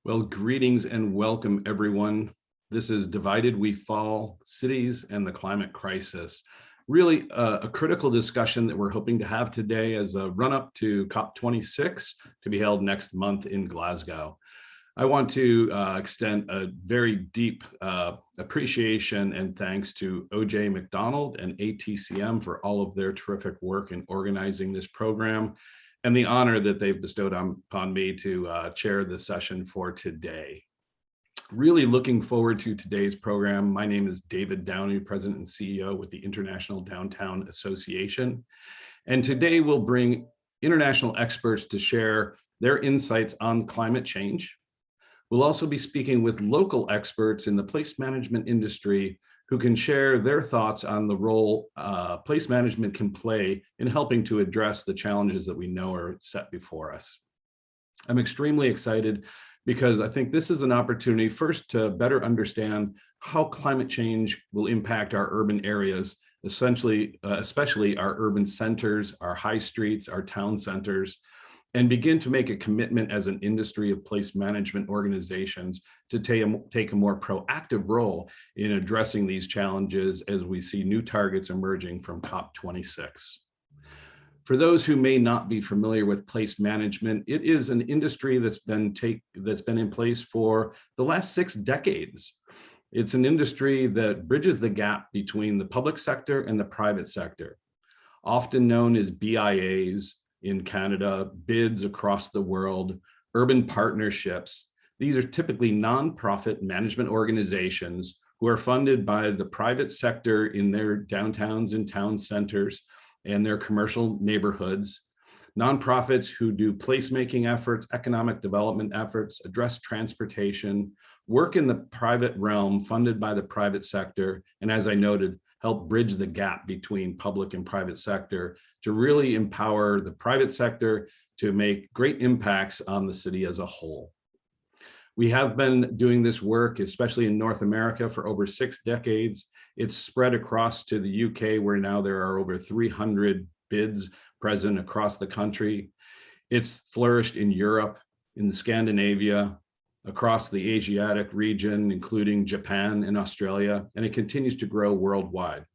Well, greetings and welcome, everyone. This is Divided We Fall, Cities and the Climate Crisis. Really a critical discussion that we're hoping to have today as a run-up to COP26 to be held next month in Glasgow. I want to extend a very deep appreciation and thanks to Mcdonald and ATCM for all of their terrific work in organizing this program, and the honor that they've bestowed upon me to chair the session for today. Really looking forward to today's program. My name is David Downey, President and CEO with the International Downtown Association. And today we'll bring international experts to share their insights on climate change. We'll also be speaking with local experts in the place management industry who can share their thoughts on the role place management can play in helping to address the challenges that we know are set before us. I'm extremely excited because I think this is an opportunity first to better understand how climate change will impact our urban areas, especially our urban centers, our high streets, our town centers, and begin to make a commitment as an industry of place management organizations to take a more proactive role in addressing these challenges as we see new targets emerging from COP26. For those who may not be familiar with place management, it is an industry that's been in place for the last 6 decades. It's an industry that bridges the gap between the public sector and the private sector, often known as BIAs, in Canada, bids across the world, urban partnerships. These are typically nonprofit management organizations who are funded by the private sector in their downtowns and town centers and their commercial neighborhoods. Nonprofits who do placemaking efforts, economic development efforts, address transportation, work in the private realm funded by the private sector, and as I noted, help bridge the gap between public and private sector to really empower the private sector to make great impacts on the city as a whole. We have been doing this work, especially in North America, for over 6 decades. It's spread across to the UK, where now there are over 300 bids present across the country. It's flourished in Europe, in Scandinavia, across the Asiatic region, including Japan and Australia, and it continues to grow worldwide.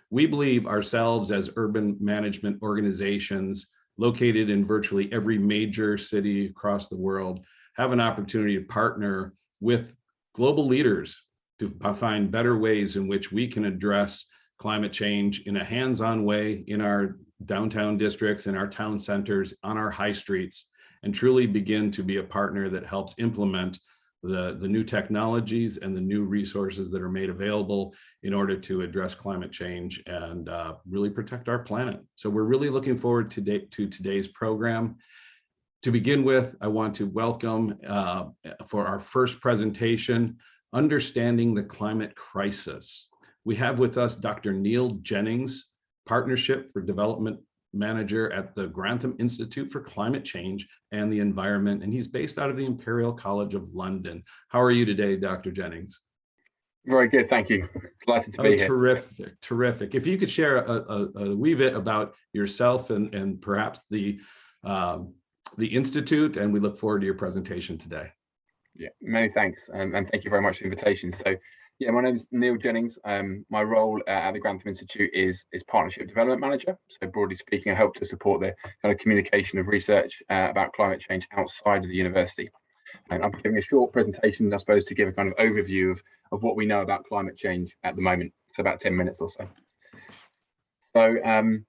We believe ourselves as urban management organizations located in virtually every major city across the world have an opportunity to partner with global leaders to find better ways in which we can address climate change in a hands-on way in our downtown districts, in our town centers, on our high streets, and truly begin to be a partner that helps implement the new technologies and the new resources that are made available in order to address climate change and really protect our planet. So we're really looking forward to today's program. To begin with, I want to welcome for our first presentation, Understanding the Climate Crisis. We have with us Dr. Neil Jennings, Partnership for Development Manager at the Grantham Institute for Climate Change and the Environment, and he's based out of the Imperial College of London. How are you today, Dr. Jennings? Very good, thank you. Delighted to be here. Terrific, terrific. If you could share a wee bit about yourself and perhaps the Institute, and we look forward to your presentation today. Yeah, many thanks, and thank you very much for the invitation. So, yeah, my name is Neil Jennings. My role at the Grantham Institute is Partnership Development Manager. So broadly speaking, I help to support the kind of communication of research about climate change outside of the university. And I'm giving a short presentation, I suppose, to give a kind of overview of what we know about climate change at the moment. So about 10 minutes or so. So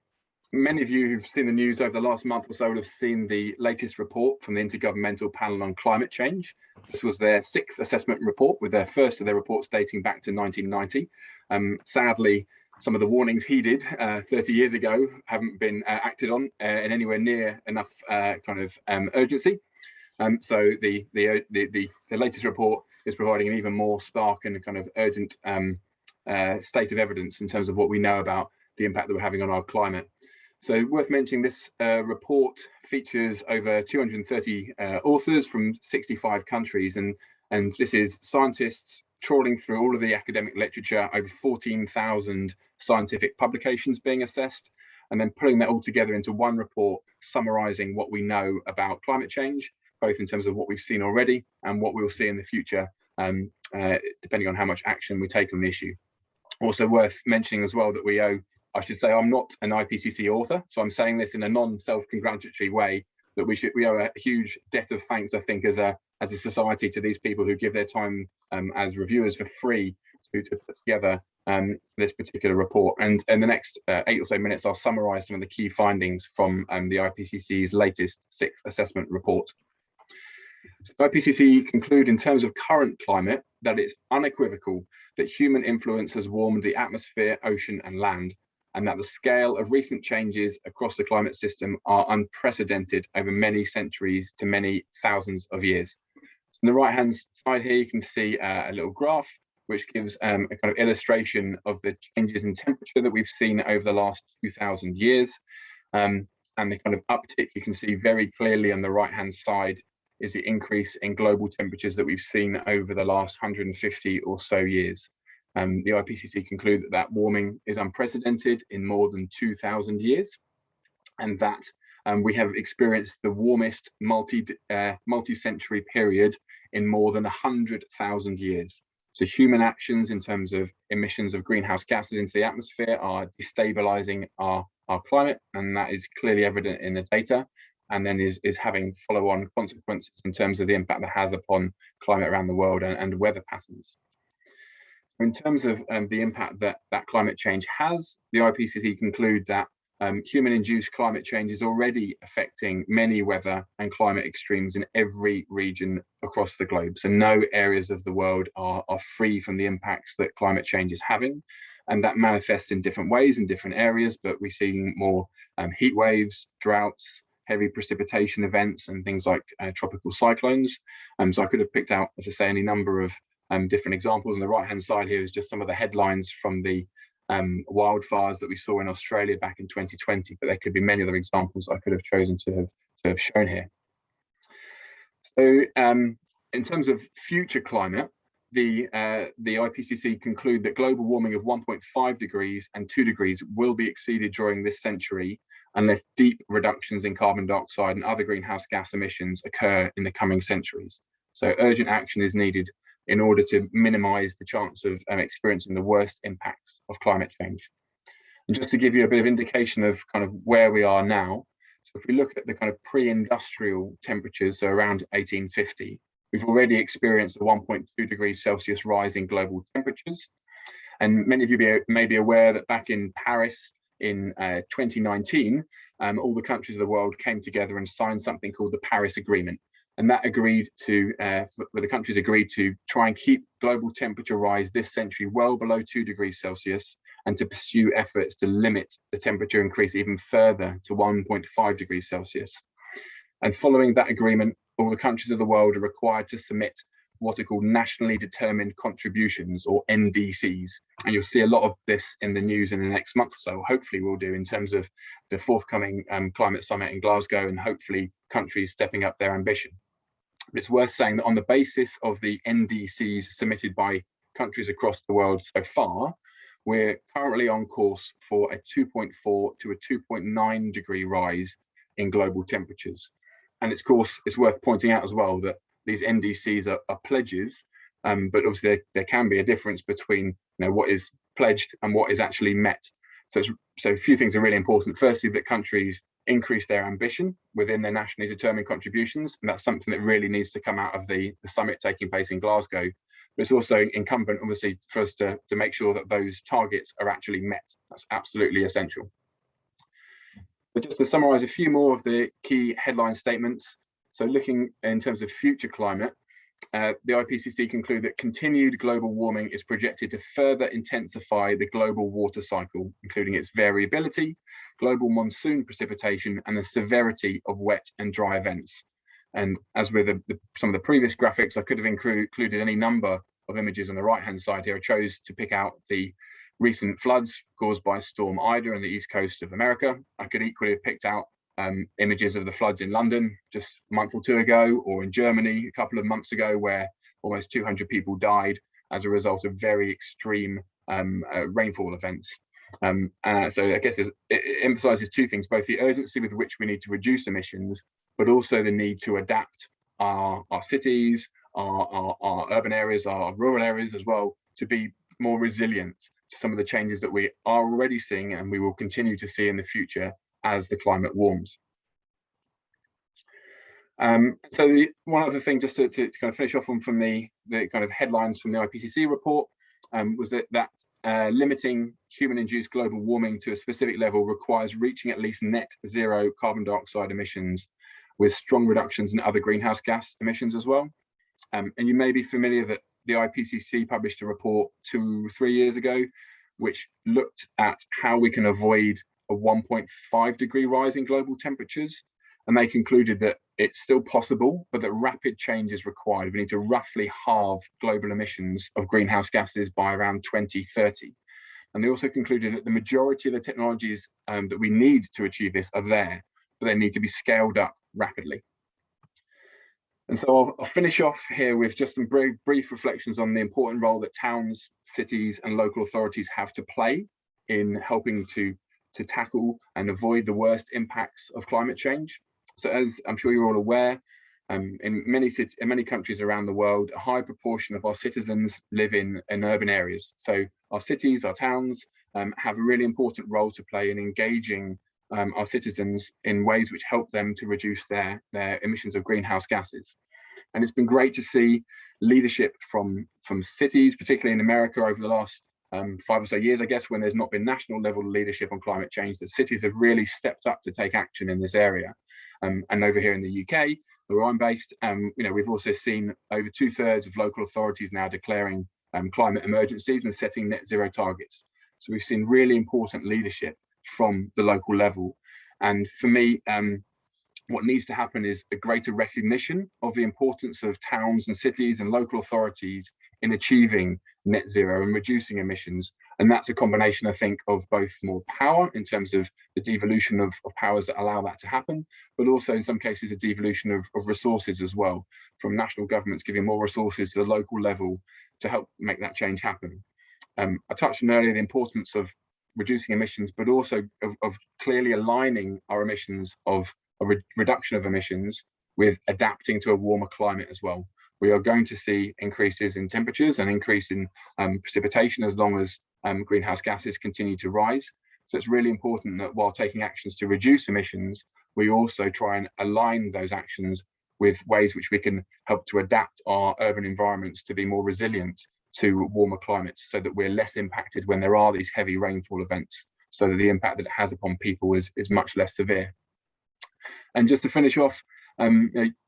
many of you who've seen the news over the last month or so will have seen the latest report from the Intergovernmental Panel on Climate Change. This was their 6th assessment report, with their first of their reports dating back to 1990. Sadly, some of the warnings heeded 30 years ago haven't been acted on in anywhere near enough kind of urgency. So the latest report is providing an even more stark and kind of urgent state of evidence in terms of what we know about the impact that we're having on our climate. So worth mentioning, this report features over 230 authors from 65 countries, and this is scientists trawling through all of the academic literature, over 14,000 scientific publications being assessed, and then putting that all together into one report summarizing what we know about climate change both in terms of what we've seen already and what we'll see in the future, depending on how much action we take on the issue. Also worth mentioning as well that I should say I'm not an IPCC author, so I'm saying this in a non-self-congratulatory way, that we owe a huge debt of thanks, I think, as a society to these people who give their time as reviewers for free to put together this particular report. And in the next 8 or so minutes, I'll summarize some of the key findings from the IPCC's latest 6th assessment report. The IPCC conclude in terms of current climate that it's unequivocal that human influence has warmed the atmosphere, ocean and land, and that the scale of recent changes across the climate system are unprecedented over many centuries to many thousands of years. So on the right hand side here, you can see a little graph which gives a kind of illustration of the changes in temperature that we've seen over the last 2,000 years. And the kind of uptick you can see very clearly on the right hand side is the increase in global temperatures that we've seen over the last 150 or so years. The IPCC conclude that warming is unprecedented in more than 2,000 years, and that we have experienced the warmest multi-century period in more than 100,000 years. So human actions in terms of emissions of greenhouse gases into the atmosphere are destabilizing our climate, and that is clearly evident in the data, and then is having follow-on consequences in terms of the impact that has upon climate around the world and weather patterns. In terms of the impact that climate change has, the IPCC conclude that human-induced climate change is already affecting many weather and climate extremes in every region across the globe. So no areas of the world are free from the impacts that climate change is having. And that manifests in different ways in different areas, but we're seeing more heat waves, droughts, heavy precipitation events, and things like tropical cyclones. So I could have picked out, as I say, any number of different examples. On the right hand side here is just some of the headlines from the wildfires that we saw in Australia back in 2020, but there could be many other examples I could have chosen to have shown here. So in terms of future climate, the IPCC conclude that global warming of 1.5 degrees and 2 degrees will be exceeded during this century unless deep reductions in carbon dioxide and other greenhouse gas emissions occur in the coming centuries. So urgent action is needed in order to minimize the chance of experiencing the worst impacts of climate change. And just to give you a bit of indication of kind of where we are now, so if we look at the kind of pre-industrial temperatures, so around 1850, we've already experienced a 1.2 degrees Celsius rise in global temperatures. And many of you may be aware that back in Paris in 2019, all the countries of the world came together and signed something called the Paris Agreement. And that agreed to, the countries agreed to try and keep global temperature rise this century well below 2 degrees Celsius, and to pursue efforts to limit the temperature increase even further to 1.5 degrees Celsius. And following that agreement, all the countries of the world are required to submit what are called nationally determined contributions, or NDCs. And you'll see a lot of this in the news in the next month or so, hopefully we'll do, in terms of the forthcoming climate summit in Glasgow, and hopefully countries stepping up their ambition. But it's worth saying that on the basis of the NDCs submitted by countries across the world so far, we're currently on course for a 2.4 to a 2.9 degree rise in global temperatures. And it's, of course, it's worth pointing out as well that these NDCs are pledges, but obviously there can be a difference between what is pledged and what is actually met. So a few things are really important. Firstly, that countries increase their ambition within their nationally determined contributions, and that's something that really needs to come out of the summit taking place in Glasgow. But it's also incumbent, obviously, for us to make sure that those targets are actually met. That's absolutely essential. But just to summarize a few more of the key headline statements. So looking in terms of future climate, the IPCC conclude that continued global warming is projected to further intensify the global water cycle, including its variability, global monsoon precipitation, and the severity of wet and dry events. And as with some of the previous graphics, I could have included any number of images on the right-hand side here. I chose to pick out the recent floods caused by Storm Ida on the east coast of America. I could equally have picked out images of the floods in London just a month or two ago, or in Germany a couple of months ago, where almost 200 people died as a result of very extreme rainfall events. So I guess it emphasizes two things: both the urgency with which we need to reduce emissions, but also the need to adapt our cities, our urban areas, our rural areas as well, to be more resilient to some of the changes that we are already seeing and we will continue to see in the future as the climate warms. So one other thing, just to kind of finish off on from the kind of headlines from the IPCC report, was that limiting human-induced global warming to a specific level requires reaching at least net zero carbon dioxide emissions, with strong reductions in other greenhouse gas emissions as well. And you may be familiar that the IPCC published a report 2-3 years ago, which looked at how we can avoid a 1.5 degree rise in global temperatures. And they concluded that it's still possible, but that rapid change is required. We need to roughly halve global emissions of greenhouse gases by around 2030. And they also concluded that the majority of the technologies that we need to achieve this are there, but they need to be scaled up rapidly. And so I'll finish off here with just some very brief reflections on the important role that towns, cities, and local authorities have to play in helping to tackle and avoid the worst impacts of climate change. So as I'm sure you're all aware, in many countries around the world, a high proportion of our citizens live in urban areas. So our cities, our towns, have a really important role to play in engaging our citizens in ways which help them to reduce their emissions of greenhouse gases. And it's been great to see leadership from cities, particularly in America, over the last 5 or so years, I guess, when there's not been national level leadership on climate change, that cities have really stepped up to take action in this area. And over here in the UK, where I'm based, we've also seen over 2/3 of local authorities now declaring climate emergencies and setting net zero targets. So we've seen really important leadership from the local level. And for me, what needs to happen is a greater recognition of the importance of towns and cities and local authorities in achieving net zero and reducing emissions. And that's a combination, I think, of both more power in terms of the devolution of powers that allow that to happen, but also in some cases a devolution of resources as well, from national governments giving more resources to the local level to help make that change happen. I touched on earlier the importance of reducing emissions, but also of clearly aligning our emissions of a reduction of emissions with adapting to a warmer climate as well. We are going to see increases in temperatures and increase in precipitation as long as greenhouse gases continue to rise. So it's really important that while taking actions to reduce emissions, we also try and align those actions with ways which we can help to adapt our urban environments to be more resilient to warmer climates, so that we're less impacted when there are these heavy rainfall events, so that the impact that it has upon people is much less severe. And just to finish off,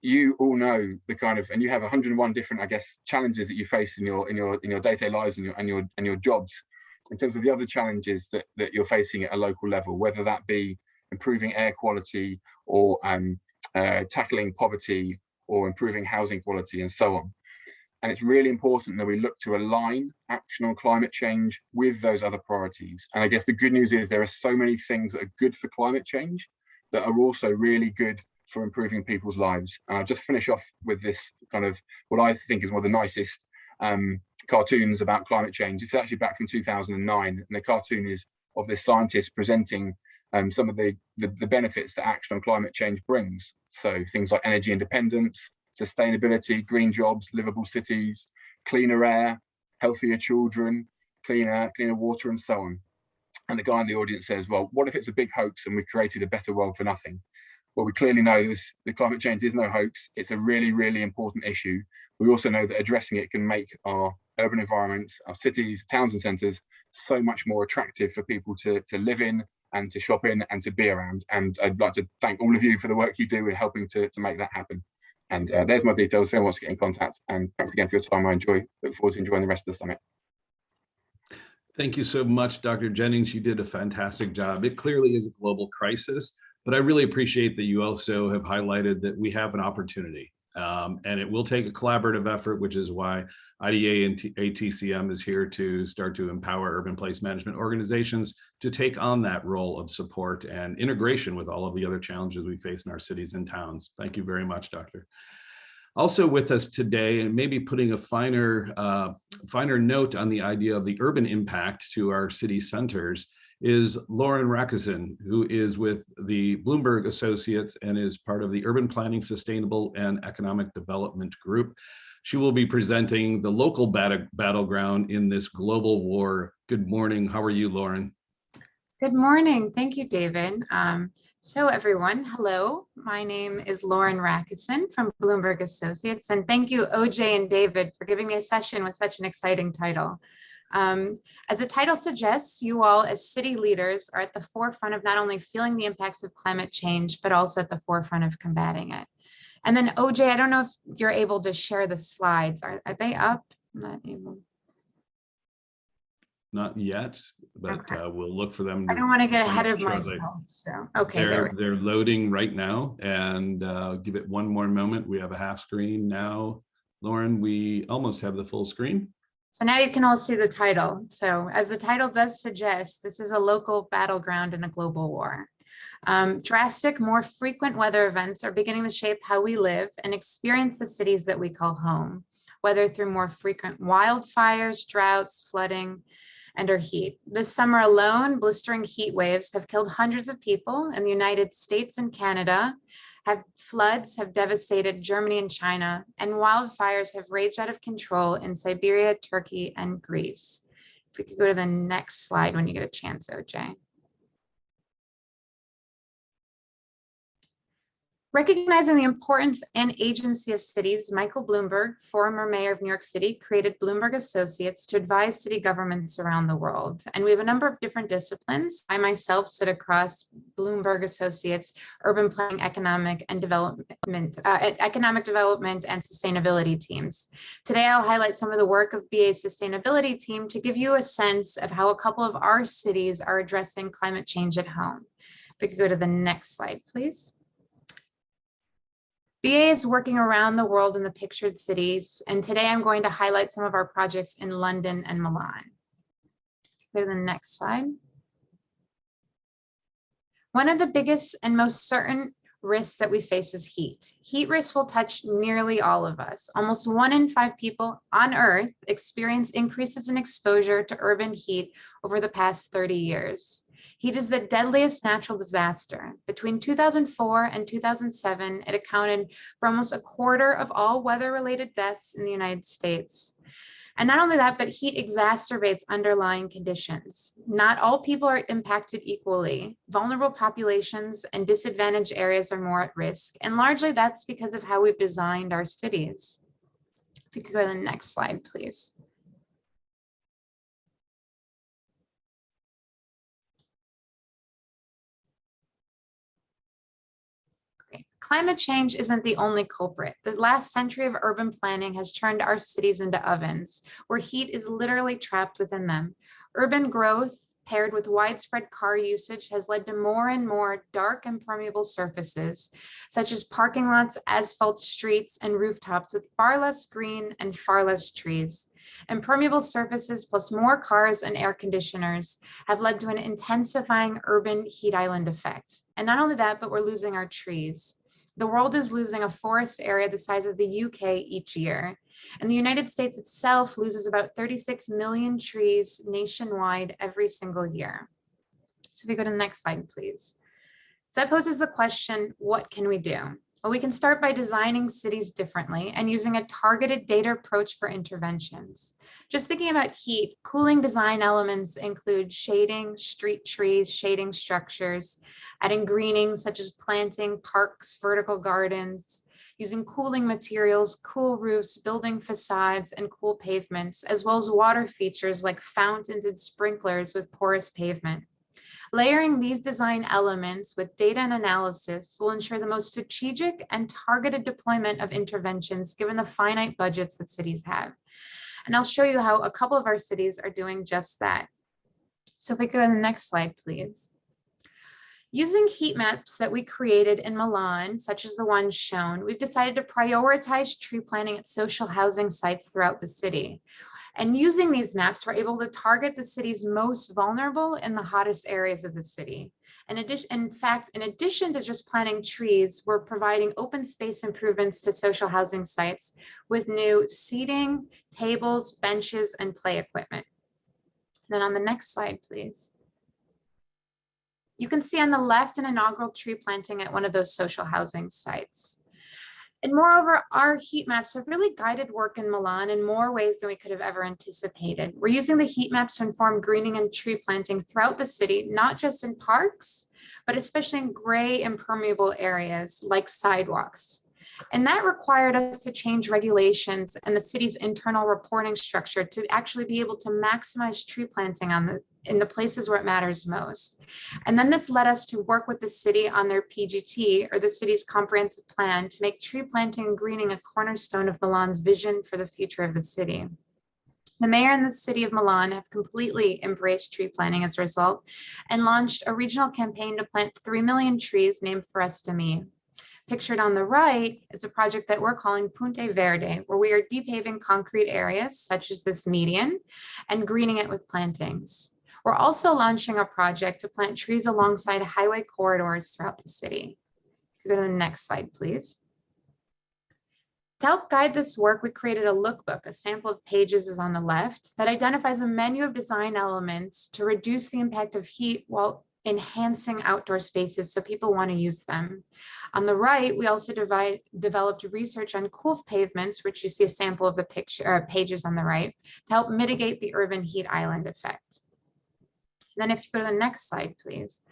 you all know the kind of, and you have 101 different, I guess, challenges that you face in your day-to-day lives and your jobs, in terms of the other challenges that you're facing at a local level, whether that be improving air quality or tackling poverty or improving housing quality and so on. And it's really important that we look to align action on climate change with those other priorities. And I guess the good news is there are so many things that are good for climate change that are also really good for improving people's lives. And I'll just finish off with this kind of what I think is one of the nicest cartoons about climate change. It's actually back from 2009, and the cartoon is of this scientist presenting some of the benefits that action on climate change brings. So things like energy independence, sustainability, green jobs, livable cities, cleaner air, healthier children, cleaner water, and so on. And the guy in the audience says, well, what if it's a big hoax and we created a better world for nothing? Well, we clearly know the climate change is no hoax. It's a really, really important issue. We also know that addressing it can make our urban environments, our cities, towns and centres so much more attractive for people to live in and to shop in and to be around. And I'd like to thank all of you for the work you do in helping to make that happen. And there's my details if anyone wants to get in contact. And thanks again for your time. Look forward to enjoying the rest of the summit. Thank you so much, Dr. Jennings. You did a fantastic job. It clearly is a global crisis, but I really appreciate that you also have highlighted that we have an opportunity. And it will take a collaborative effort, which is why IDA and ATCM is here to start to empower urban place management organizations to take on that role of support and integration with all of the other challenges we face in our cities and towns. Thank you very much, Doctor. Also with us today, and maybe putting a finer note on the idea of the urban impact to our city centers, is Lauren Rackison, who is with the Bloomberg Associates and is part of the Urban Planning, Sustainable and Economic Development Group. She will be presenting the local battleground in this global war. Good morning. How are you, Lauren? Good morning. Thank you, David. So everyone, hello. My name is Lauren Rackison from Bloomberg Associates, and thank you, OJ and David, for giving me a session with such an exciting title. As the title suggests, you all as city leaders are at the forefront of not only feeling the impacts of climate change, but also at the forefront of combating it. And then OJ, I don't know if you're able to share the slides. Are they up? I'm not able. Not yet, but Okay. we'll look for them. I don't want to get ahead of shortly. myself. So, okay. They're loading right now, and give it one more moment. We have a half screen now. Lauren, we almost have the full screen. So now you can all see the title. So as the title does suggest, this is a local battleground in a global war. Drastic, more frequent weather events are beginning to shape how we live and experience the cities that we call home, whether through more frequent wildfires, droughts, flooding, and/or heat. This summer alone, blistering heat waves have killed hundreds of people in the United States and Canada. Floods have devastated Germany and China, and wildfires have raged out of control in Siberia, Turkey, and Greece. If we could go to the next slide when you get a chance, OJ. Recognizing the importance and agency of cities, Michael Bloomberg, former mayor of New York City, created Bloomberg Associates to advise city governments around the world. And we have a number of different disciplines. I myself sit across Bloomberg Associates, urban planning, economic development and sustainability teams. Today, I'll highlight some of the work of BA's sustainability team to give you a sense of how a couple of our cities are addressing climate change at home. If we could go to the next slide, please. BA is working around the world in the pictured cities, and today I'm going to highlight some of our projects in London and Milan. Go to the next slide. One of the biggest and most certain risks that we face is heat. Heat risk will touch nearly all of us. Almost 1 in 5 people on Earth experience increases in exposure to urban heat over the past 30 years. Heat is the deadliest natural disaster. Between 2004 and 2007, it accounted for almost a quarter of all weather-related deaths in the United States. And not only that, but heat exacerbates underlying conditions. Not all people are impacted equally. Vulnerable populations and disadvantaged areas are more at risk. And largely that's because of how we've designed our cities. If you could go to the next slide, please. Climate change isn't the only culprit. The last century of urban planning has turned our cities into ovens, where heat is literally trapped within them. Urban growth, paired with widespread car usage, has led to more and more dark impermeable surfaces, such as parking lots, asphalt streets, and rooftops with far less green and far less trees. Impermeable surfaces plus more cars and air conditioners have led to an intensifying urban heat island effect. And not only that, but we're losing our trees. The world is losing a forest area the size of the UK each year. And the United States itself loses about 36 million trees nationwide every single year. So if we go to the next slide, please. So that poses the question, what can we do? Well, we can start by designing cities differently and using a targeted data approach for interventions. Just thinking about heat, cooling design elements include shading, street trees, shading structures, adding greening such as planting parks, vertical gardens, using cooling materials, cool roofs, building facades, and cool pavements, as well as water features like fountains and sprinklers with porous pavement. Layering these design elements with data and analysis will ensure the most strategic and targeted deployment of interventions given the finite budgets that cities have. And I'll show you how a couple of our cities are doing just that. So if we go to the next slide, please. Using heat maps that we created in Milan, such as the one shown, we've decided to prioritize tree planting at social housing sites throughout the city. And using these maps, we're able to target the city's most vulnerable in the hottest areas of the city. In addition to just planting trees, we're providing open space improvements to social housing sites with new seating, tables, benches, and play equipment. Then on the next slide, please. You can see on the left an inaugural tree planting at one of those social housing sites. And moreover, our heat maps have really guided work in Milan in more ways than we could have ever anticipated. We're using the heat maps to inform greening and tree planting throughout the city, not just in parks, but especially in gray impermeable areas like sidewalks. And that required us to change regulations and the city's internal reporting structure to actually be able to maximize tree planting in the places where it matters most. And then this led us to work with the city on their PGT, or the city's comprehensive plan, to make tree planting and greening a cornerstone of Milan's vision for the future of the city. The mayor and the city of Milan have completely embraced tree planting as a result and launched a regional campaign to plant 3 million trees named Foresta Mi. Pictured on the right is a project that we're calling Punte Verde, where we are depaving concrete areas such as this median and greening it with plantings. We're also launching a project to plant trees alongside highway corridors throughout the city. Go to the next slide, please. To help guide this work, we created a lookbook. A sample of pages is on the left that identifies a menu of design elements to reduce the impact of heat while enhancing outdoor spaces so people want to use them. On the right, we also developed research on cool pavements, which you see a sample of the pages on the right, to help mitigate the urban heat island effect. And then if you go to the next slide, please.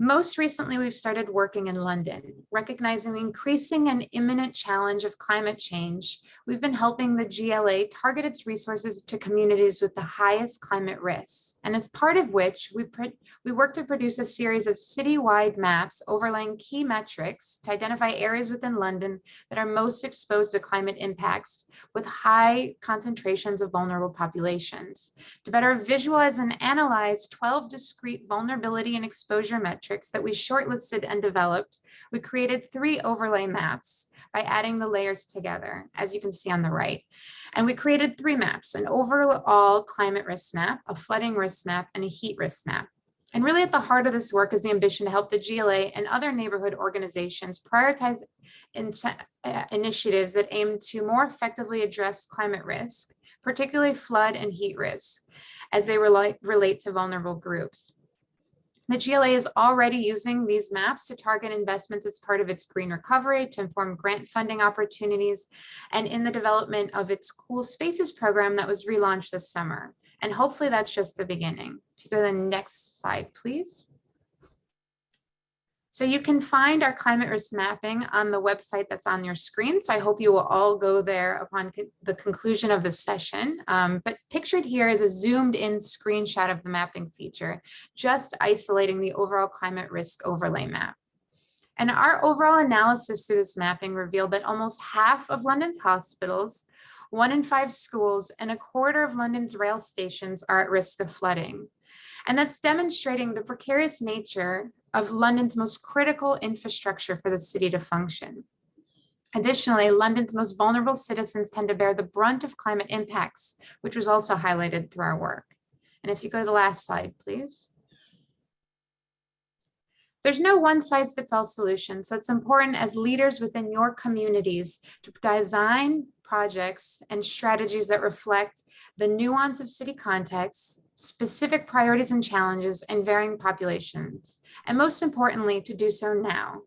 Most recently, we've started working in London, recognizing the increasing and imminent challenge of climate change. We've been helping the GLA target its resources to communities with the highest climate risks, and as part of which, we work to produce a series of citywide maps overlaying key metrics to identify areas within London that are most exposed to climate impacts with high concentrations of vulnerable populations. To better visualize and analyze 12 discrete vulnerability and exposure metrics that we shortlisted and developed, we created 3 overlay maps by adding the layers together, as you can see on the right. And we created 3 maps: an overall climate risk map, a flooding risk map, and a heat risk map. And really at the heart of this work is the ambition to help the GLA and other neighborhood organizations prioritize initiatives that aim to more effectively address climate risk, particularly flood and heat risk, as they relate to vulnerable groups. The GLA is already using these maps to target investments as part of its green recovery, to inform grant funding opportunities, and in the development of its Cool Spaces program that was relaunched this summer. And hopefully that's just the beginning. If you go to the next slide, please. So you can find our climate risk mapping on the website that's on your screen. So I hope you will all go there upon the conclusion of the session. But pictured here is a zoomed in screenshot of the mapping feature, just isolating the overall climate risk overlay map. And our overall analysis through this mapping revealed that almost half of London's hospitals, 1 in 5 schools, and a quarter of London's rail stations are at risk of flooding. And that's demonstrating the precarious nature of London's most critical infrastructure for the city to function. Additionally, London's most vulnerable citizens tend to bear the brunt of climate impacts, which was also highlighted through our work. And if you go to the last slide, please. There's no one-size-fits-all solution, so it's important as leaders within your communities to design projects and strategies that reflect the nuance of city contexts, specific priorities and challenges, and varying populations. And most importantly, to do so now.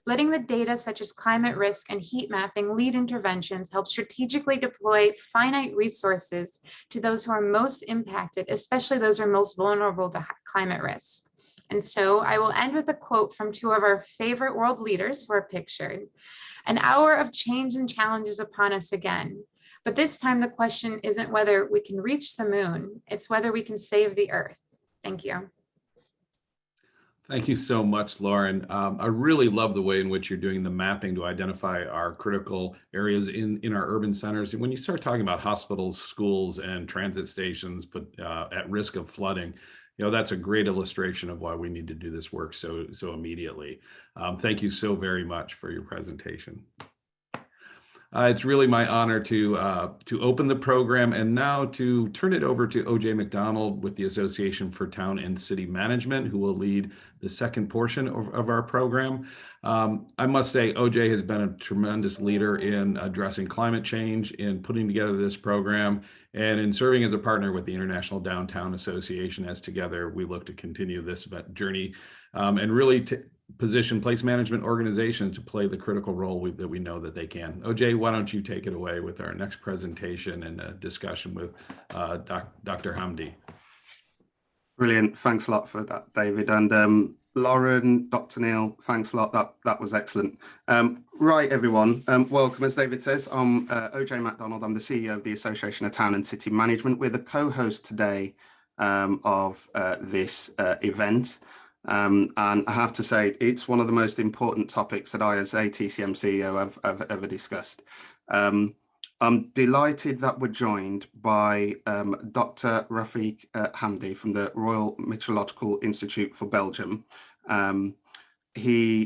Letting the data such as climate risk and heat mapping lead interventions help strategically deploy finite resources to those who are most impacted, especially those who are most vulnerable to climate risk. And so I will end with a quote from 2 of our favorite world leaders who are pictured. "An hour of change and challenges upon us again. But this time the question isn't whether we can reach the moon, it's whether we can save the earth." Thank you. Thank you so much, Lauren. I really love the way in which you're doing the mapping to identify our critical areas in our urban centers. And when you start talking about hospitals, schools, and transit stations at risk of flooding, that's a great illustration of why we need to do this work so immediately. Thank you so very much for your presentation. It's really my honor to open the program and now to turn it over to OJ Mcdonald with the Association for Town and City Management, who will lead the second portion of our program. I must say, OJ has been a tremendous leader in addressing climate change, in putting together this program, and in serving as a partner with the International Downtown Association, as together we look to continue this journey and really position place management organizations to play the critical role that we know that they can. OJ, why don't you take it away with our next presentation and a discussion with Dr. Hamdi. Brilliant. Thanks a lot for that, David. And Lauren, Dr. Neil, thanks a lot. That was excellent. Right, everyone. Welcome. As David says, I'm OJ Mcdonald. I'm the CEO of the Association of Town and City Management. We're the co-host today of this event. And I have to say, it's one of the most important topics that I, as a TCM CEO, have ever discussed. I'm delighted that we're joined by Dr. Rafiq Hamdi from the Royal Metrological Institute for Belgium. I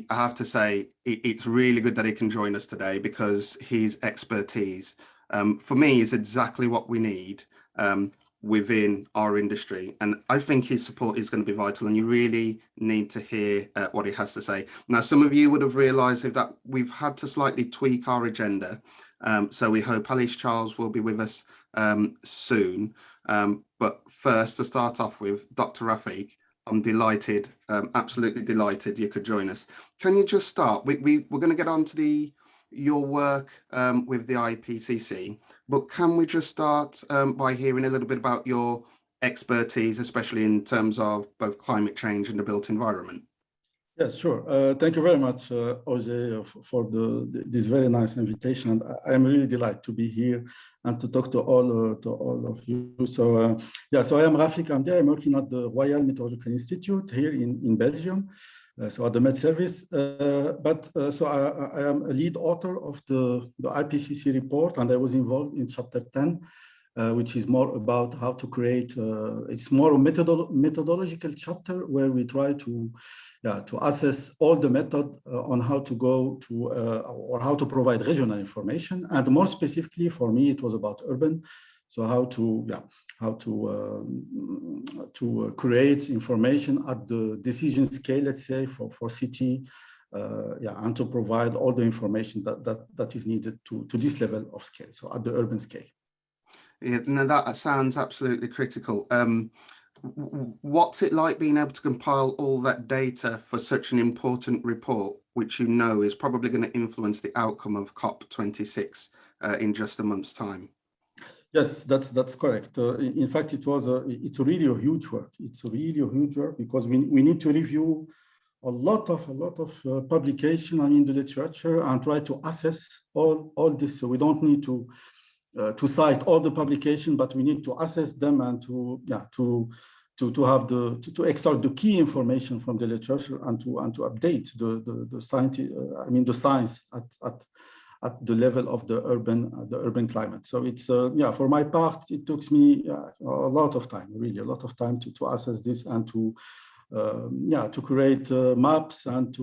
have to say, it's really good that he can join us today because his expertise, for me, is exactly what we need within our industry. And I think his support is going to be vital, and you really need to hear what he has to say. Now, some of you would have realized that we've had to slightly tweak our agenda. So we hope Alice Charles will be with us soon. But first, to start off with, Dr. Rafiq, I'm delighted, absolutely delighted you could join us. Can you just start? We're going to get on to your work with the IPCC, but can we just start by hearing a little bit about your expertise, especially in terms of both climate change and the built environment? Yes, sure. Thank you very much, OJ, for this very nice invitation. And I'm really delighted to be here and to talk to all of you. So, so I am Rafiq Hamdi. I'm working at the Royal Metrological Institute here in Belgium. So at the Met Service, so I am a lead author of the IPCC report, and I was involved in chapter 10, which is more about how to create, it's more a methodological chapter where we try to assess all the method on how to go to, or how to provide regional information. And more specifically for me, it was about urban. So how to create information at the decision scale, let's say, for city, and to provide all the information that is needed to this level of scale, so at the urban scale. Yeah, no, that sounds absolutely critical. What's it like being able to compile all that data for such an important report, which you know is probably going to influence the outcome of COP26 in just a month's time? Yes, that's correct. In fact, it's really a huge work. It's really a huge work because we need to review a lot of publication in the literature and try to assess all this. So we don't need to cite all the publication, but we need to assess them and to extract the key information from the literature and to update the science at the level of the urban climate. So it's for my part, it took me a lot of time, really a lot of time to assess this and to create maps and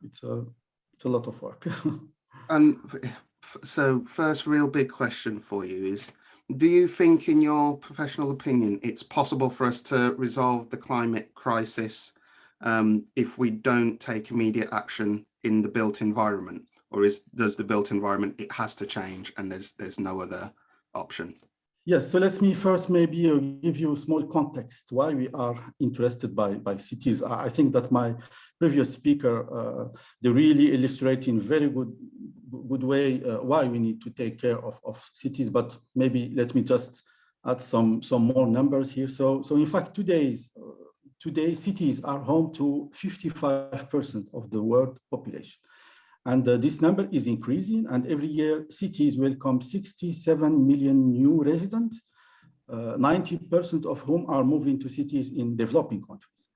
it's a lot of work. And so first real big question for you is, do you think, in your professional opinion, it's possible for us to resolve the climate crisis if we don't take immediate action in the built environment? Or does the built environment, it has to change and there's no other option? Yes, so let me first maybe give you a small context why we are interested by cities. I think that my previous speaker, they really illustrate in very good way why we need to take care of cities, but maybe let me just add some more numbers here. So in fact, today cities are home to 55% of the world population. And this number is increasing, and every year cities welcome 67 million new residents, 90% of whom are moving to cities in developing countries.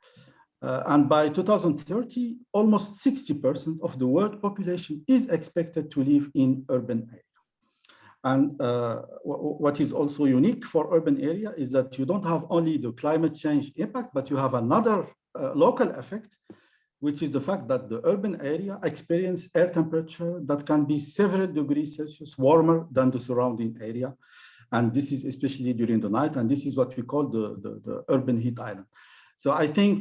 And by 2030, almost 60% of the world population is expected to live in urban area. And what is also unique for urban area is that you don't have only the climate change impact, but you have another local effect, which is the fact that the urban area experience air temperature that can be several degrees Celsius warmer than the surrounding area. And this is especially during the night. And this is what we call the urban heat island. So I think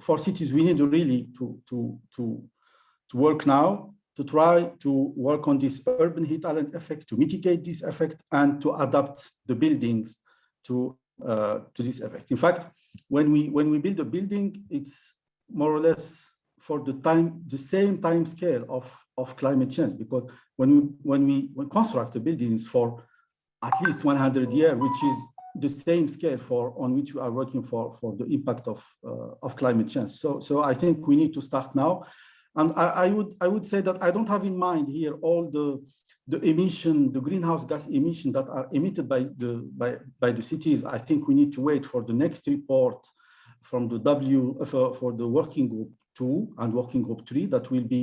for cities, we need really to work now to try to work on this urban heat island effect, to mitigate this effect, and to adapt the buildings to this effect. In fact, when we build a building, it's more or less for the same time scale of climate change, because when we construct a building, it's for at least 100 years, which is the same scale on which we are working for the impact of climate change. So I think we need to start now. And I would say that I don't have in mind here all the emission, the greenhouse gas emission that are emitted by the cities. I think we need to wait for the next report from the for the working group 2 and working group 3 that will be,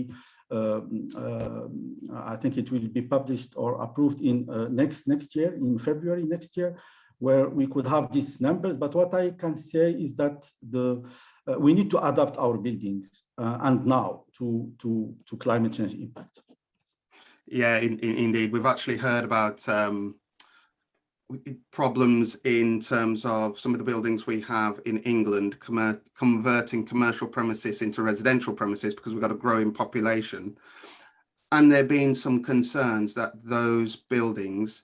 I think it will be published or approved in next year, in February next year, where we could have these numbers. But what I can say is that we need to adapt our buildings and now to climate change impact. Yeah, indeed. We've actually heard about problems in terms of some of the buildings we have in England converting commercial premises into residential premises because we've got a growing population. And there being some concerns that those buildings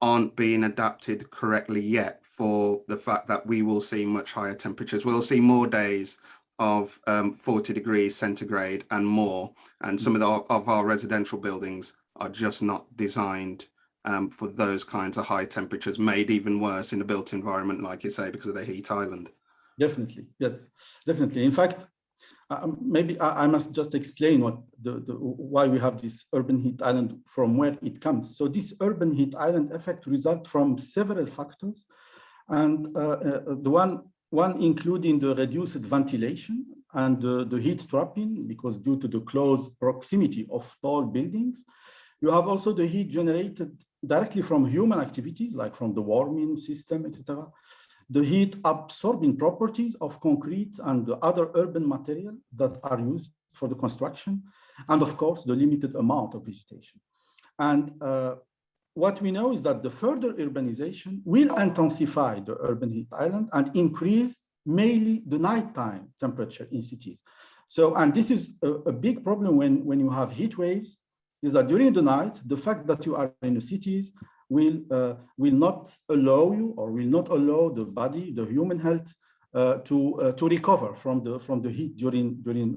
aren't being adapted correctly yet for the fact that we will see much higher temperatures. We'll see more days of 40 degrees centigrade and more. And some of our residential buildings are just not designed for those kinds of high temperatures, made even worse in a built environment, like you say, because of the heat island. Definitely, yes, definitely. In fact, maybe I must just explain why we have this urban heat island, from where it comes. So this urban heat island effect results from several factors, and the one including the reduced ventilation and the heat trapping, because due to the close proximity of tall buildings. You have also the heat generated directly from human activities, like from the warming system, etc. The heat absorbing properties of concrete and the other urban material that are used for the construction, and of course, the limited amount of vegetation. And what we know is that the further urbanization will intensify the urban heat island and increase mainly the nighttime temperature in cities. So, and this is a big problem when you have heat waves, is that during the night, the fact that you are in the cities will not allow you, or will not allow the body, the human health, to recover from the heat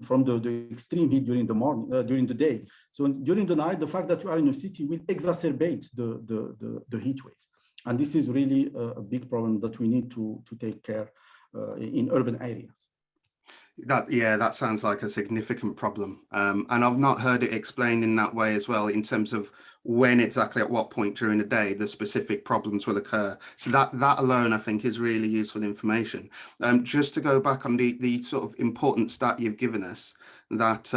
from the extreme heat during the morning, during the day. So during the night, the fact that you are in a city will exacerbate the heat waves, and this is really a big problem that we need to take care in urban areas. That sounds like a significant problem, and I've not heard it explained in that way as well, in terms of when exactly, at what point during the day, the specific problems will occur. So that alone, I think, is really useful information. Just to go back on the sort of important stat you've given us, that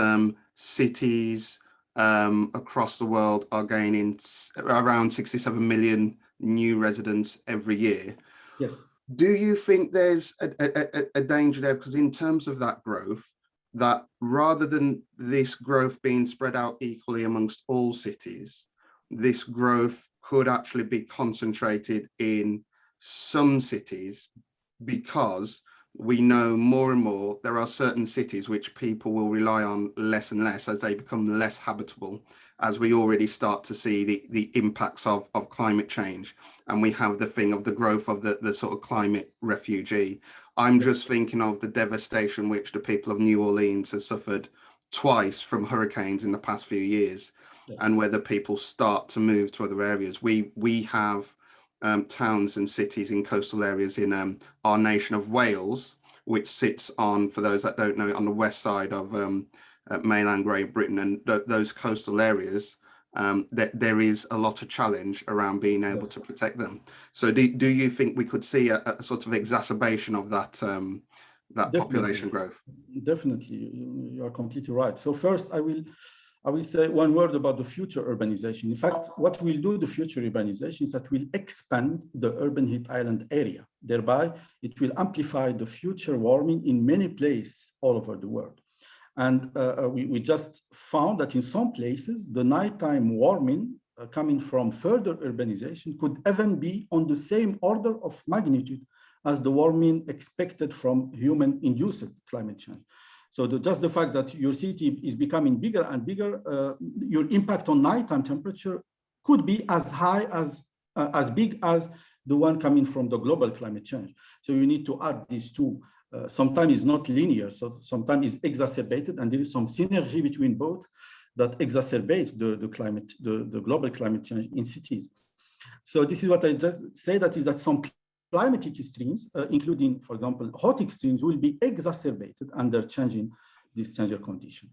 cities across the world are gaining around 67 million new residents every year. Yes. Do you think there's a danger there? Because in terms of that growth, that rather than this growth being spread out equally amongst all cities, this growth could actually be concentrated in some cities, because we know more and more there are certain cities which people will rely on less and less as they become less habitable, as we already start to see the impacts of climate change. And we have the thing of the growth of the sort of climate refugee. I'm just thinking of the devastation which the people of New Orleans have suffered twice from hurricanes in the past few years. Yes. And whether people start to move to other areas. We have towns and cities in coastal areas in our nation of Wales, which sits on, for those that don't know, on the west side of mainland Great Britain, and those coastal areas, there is a lot of challenge around being able to protect them. So do you think we could see a sort of exacerbation of that population growth? Definitely, you are completely right. So first, I will say one word about the future urbanization. In fact, what will do the future urbanization is that will expand the urban heat island area. Thereby, it will amplify the future warming in many places all over the world. And we just found that in some places, the nighttime warming coming from further urbanization could even be on the same order of magnitude as the warming expected from human-induced climate change. So just the fact that your city is becoming bigger and bigger, your impact on nighttime temperature could be as high as big as the one coming from the global climate change. So you need to add these two. Sometimes it's not linear, so sometimes it's exacerbated, and there is some synergy between both that exacerbates the global climate change in cities. So this is what I just say, that is that some climatic extremes, including, for example, hot extremes, will be exacerbated under changing this changer condition.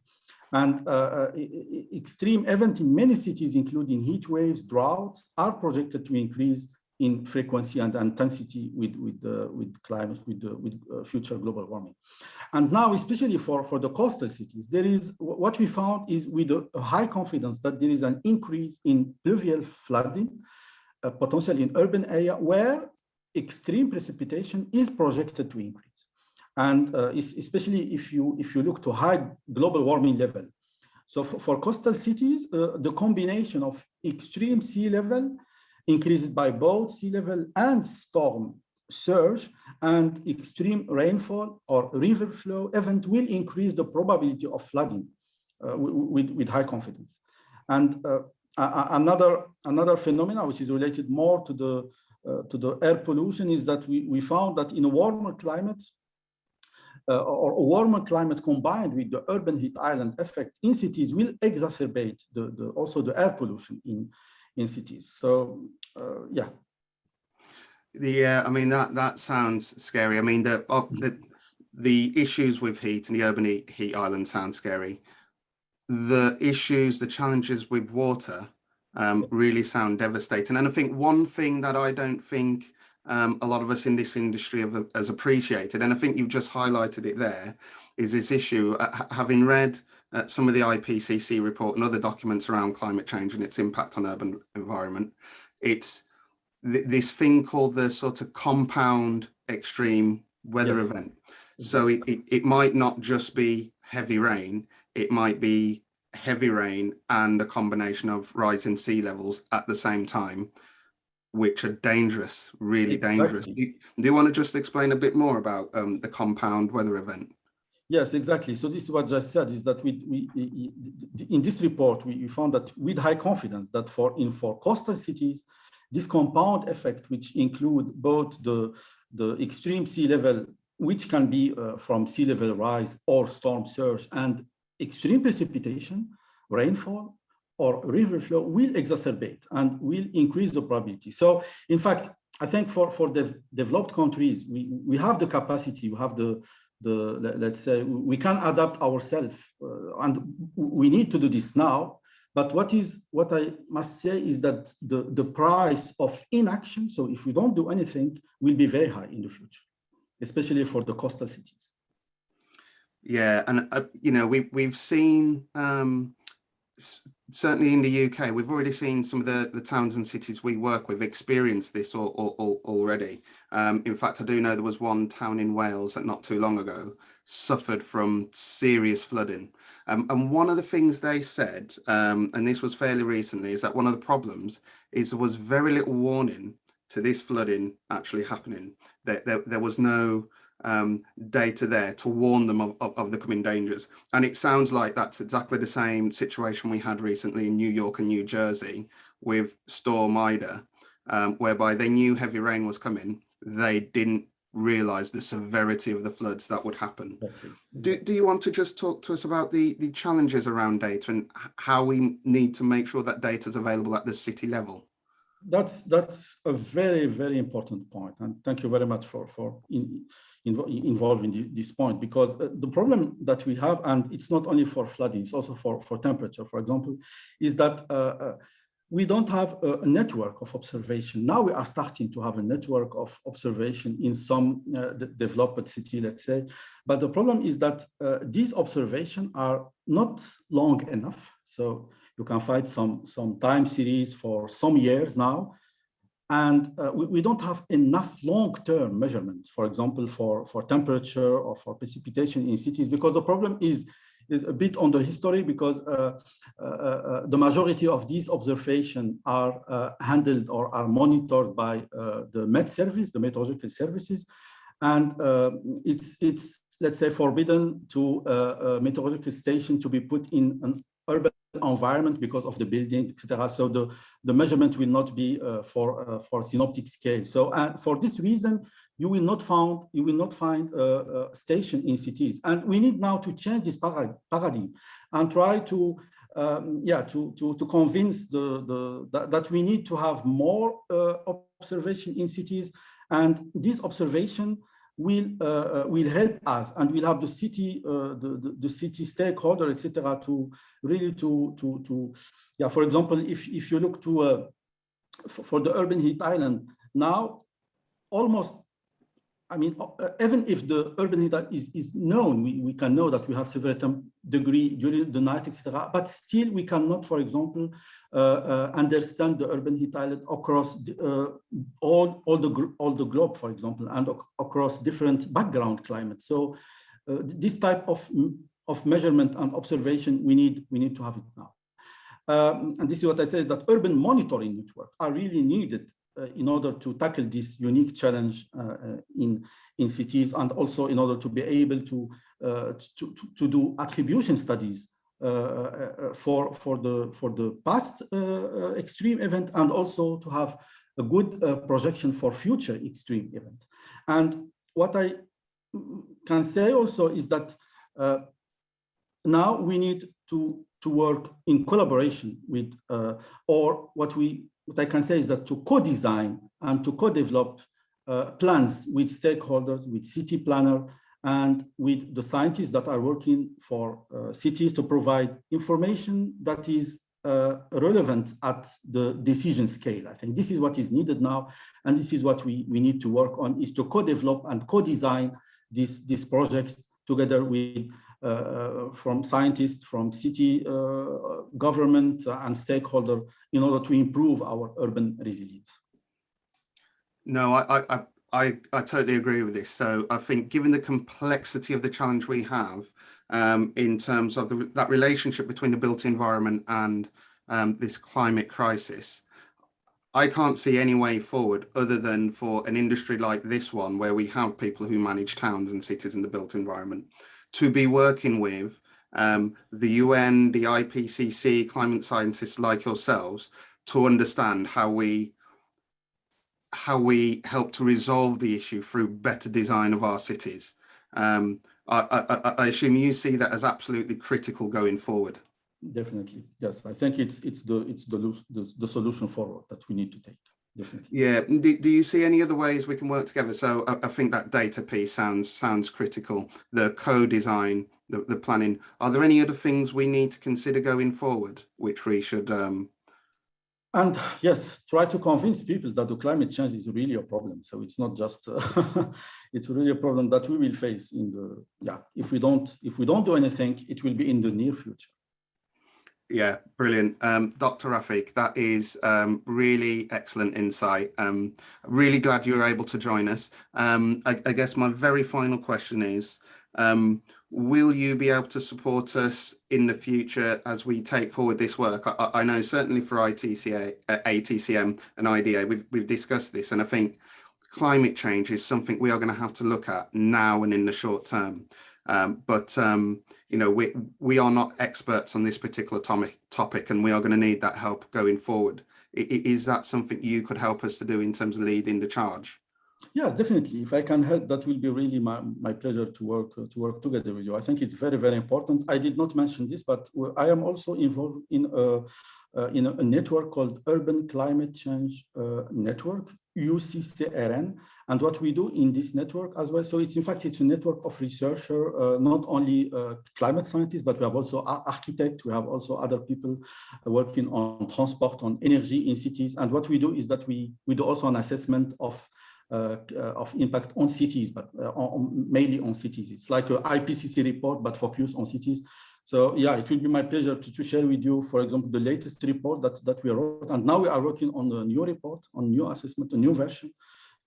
And extreme events in many cities, including heat waves, droughts, are projected to increase in frequency and intensity with climate, with future global warming. And now, especially for the coastal cities, there is, what we found is with a high confidence that there is an increase in pluvial flooding, potentially in urban area where extreme precipitation is projected to increase. And especially if you look to high global warming level. So for coastal cities, the combination of extreme sea level increased by both sea level and storm surge and extreme rainfall or river flow event will increase the probability of flooding with high confidence. And another phenomena which is related more to the air pollution is that we found that in a warmer climate, or a warmer climate combined with the urban heat island effect in cities will exacerbate also the air pollution in cities. So yeah. Yeah, I mean that sounds scary. I mean the issues with heat and the urban heat island sound scary. The issues, the challenges with water really sound devastating. And I think one thing that I don't think a lot of us in this industry has appreciated, and I think you've just highlighted it there, is this issue. Having read some of the IPCC report and other documents around climate change and its impact on urban environment, it's this thing called the sort of compound extreme weather event. So it might not just be heavy rain, it might be heavy rain and a combination of rising sea levels at the same time, which are dangerous, really dangerous. Do you want to just explain a bit more about the compound weather event? Yes, exactly. So this is what I just said, is that in this report, we found that with high confidence that for coastal cities, this compound effect, which include both the extreme sea level, which can be from sea level rise or storm surge, and extreme precipitation, rainfall, or river flow will exacerbate and will increase the probability. So in fact, I think for the developed countries, we have the capacity, we have let's say, we can adapt ourselves, and we need to do this now. But what I must say is that the price of inaction, so if we don't do anything, will be very high in the future, especially for the coastal cities. Yeah, and you know, we've seen certainly in the UK, we've already seen some of the towns and cities we work with experience this already. In fact, I do know there was one town in Wales that not too long ago suffered from serious flooding. And one of the things they said, and this was fairly recently, is that one of the problems is there was very little warning to this flooding actually happening. There was no data there to warn them of the coming dangers. And it sounds like that's exactly the same situation we had recently in New York and New Jersey with Storm Ida, whereby they knew heavy rain was coming. They didn't realize the severity of the floods that would happen. Do you want to just talk to us about the challenges around data and how we need to make sure that data is available at the city level? That's a very, very important point. And thank you very much for involving this point, because the problem that we have, and it's not only for flooding, it's also for temperature, for example, is that we don't have a network of observation. Now we are starting to have a network of observation in some developed city, let's say. But the problem is that these observations are not long enough. So you can find some time series for some years now. And we don't have enough long-term measurements, for example, for temperature or for precipitation in cities, because the problem is a bit on the history, because the majority of these observations are handled or are monitored by the Met service, the meteorological services, and it's let's say forbidden to a meteorological station to be put in an urban environment because of the building, etc. So the measurement will not be for synoptic scale. So for this reason, you will not find a station in cities, and we need now to change this paradigm and try to to convince that we need to have more observation in cities, and this observation will help us, and will have the city the city stakeholder, etc. to really for example, if you look to for the urban heat island now, almost, I mean, even if the urban heat is known, we can know that we have severe degree during the night, etc. But still, we cannot, for example, understand the urban heat island across all the globe, for example, and across different background climates. So this type of measurement and observation, we need to have it now. And this is what I say, that urban monitoring networks are really needed in order to tackle this unique challenge in cities, and also in order to be able to do attribution studies for the past extreme event, and also to have a good projection for future extreme event. And what I can say also is that now we need to work in collaboration with, or what I can say is that to co-design and to co-develop plans with stakeholders, with city planner, and with the scientists that are working for cities, to provide information that is relevant at the decision scale. I think this is what is needed now, and this is what we need to work on, is to co-develop and co-design these projects together with from scientists, from city government and stakeholder, in order to improve our urban resilience. No, I totally agree with this. So I think, given the complexity of the challenge we have in terms of that relationship between the built environment and this climate crisis, I can't see any way forward other than for an industry like this one, where we have people who manage towns and cities in the built environment, to be working with the UN, the IPCC, climate scientists like yourselves, to understand how we help to resolve the issue through better design of our cities. I assume you see that as absolutely critical going forward. Definitely, yes. I think it's the solution forward that we need to take. Definitely. Yeah. Do you see any other ways we can work together? So I think that data piece sounds critical. The co-design, the planning. Are there any other things we need to consider going forward, which we should? And yes, try to convince people that the climate change is really a problem. So it's not just it's really a problem that we will face in the if we don't do anything, it will be in the near future. Yeah, brilliant. Dr. Rafiq, that is really excellent insight. Really glad you were able to join us. I guess my very final question is, will you be able to support us in the future as we take forward this work? I know certainly for ATCM and IDA, we've discussed this, and I think climate change is something we are going to have to look at now and in the short term. But you know, we are not experts on this particular topic, and we are going to need that help going forward. Is that something you could help us to do in terms of leading the charge? Yes, definitely. If I can help, that will be really my pleasure to work together with you. I think it's very, very important. I did not mention this, but I am also involved in a network called Urban Climate Change Network, UCCRN. And what we do in this network as well, so it's a network of researchers, not only climate scientists, but we have also architects, we have also other people working on transport, on energy in cities. And what we do is that we do also an assessment of impact on cities, but mainly on cities. It's like an IPCC report, but focused on cities. So yeah, it will be my pleasure to share with you, for example, the latest report that we wrote. And now we are working on a new report, on new assessment, a new version.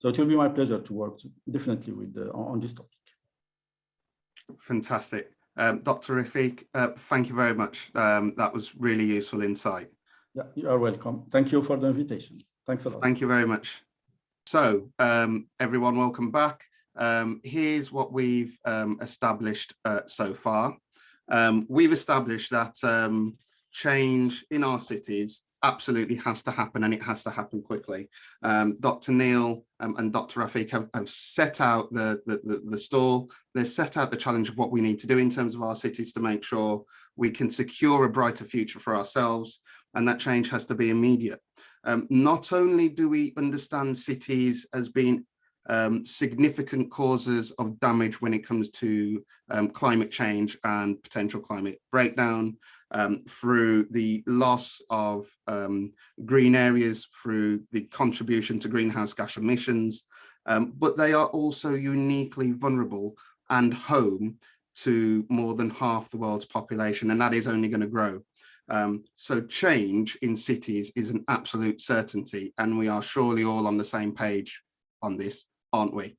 So it will be my pleasure to work definitely with on this topic. Fantastic. Dr. Rafiq, thank you very much. That was really useful insight. Yeah, you are welcome. Thank you for the invitation. Thanks a lot. Thank you very much. So, everyone, welcome back. Here's what we've established so far. We've established that change in our cities absolutely has to happen, and it has to happen quickly. Dr. Neil and Dr. Rafiq have set out the stall. They've set out the challenge of what we need to do in terms of our cities to make sure we can secure a brighter future for ourselves, and that change has to be immediate. Not only do we understand cities as being significant causes of damage when it comes to climate change and potential climate breakdown, through the loss of green areas, through the contribution to greenhouse gas emissions, but they are also uniquely vulnerable and home to more than half the world's population, and that is only going to grow. So change in cities is an absolute certainty, and we are surely all on the same page on this, aren't we?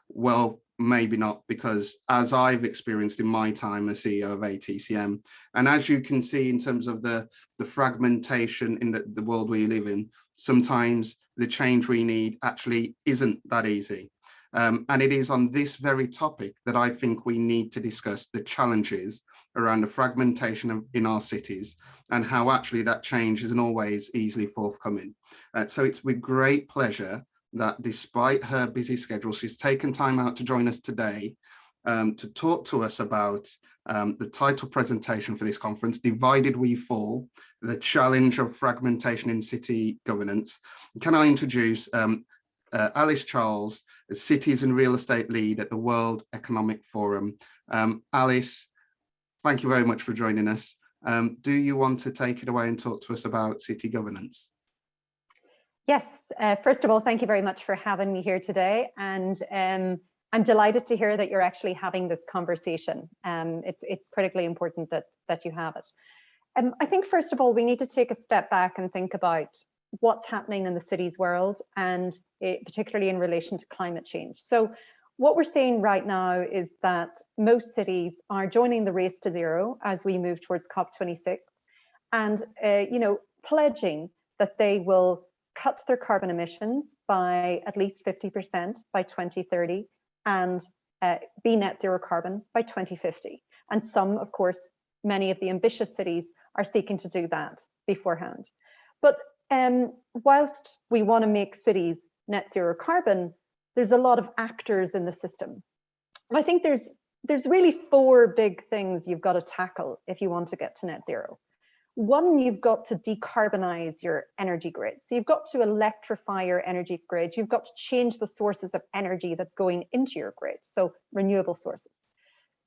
Well, maybe not, because as I've experienced in my time as CEO of ATCM, and as you can see in terms of the fragmentation in the world we live in, sometimes the change we need actually isn't that easy. And it is on this very topic that I think we need to discuss the challenges around the fragmentation in our cities and how actually that change isn't always easily forthcoming. So it's with great pleasure that despite her busy schedule, she's taken time out to join us today to talk to us about the title presentation for this conference, Divided We Fall, the Challenge of Fragmentation in City Governance. Can I introduce Alice Charles, a Cities and Real Estate Lead at the World Economic Forum. Alice, thank you very much for joining us. Do you want to take it away and talk to us about city governance? Yes, first of all, thank you very much for having me here today. And I'm delighted to hear that you're actually having this conversation. It's critically important that you have it. I think, first of all, we need to take a step back and think about what's happening in the cities world, and particularly in relation to climate change. So what we're seeing right now is that most cities are joining the race to zero as we move towards COP26, and pledging that they will cut their carbon emissions by at least 50% by 2030 and be net zero carbon by 2050. And some, of course, many of the ambitious cities are seeking to do that beforehand. But whilst we want to make cities net zero carbon, there's a lot of actors in the system. And I think there's really four big things you've got to tackle if you want to get to net zero. One, you've got to decarbonize your energy grid. So you've got to electrify your energy grid. You've got to change the sources of energy that's going into your grid, so renewable sources.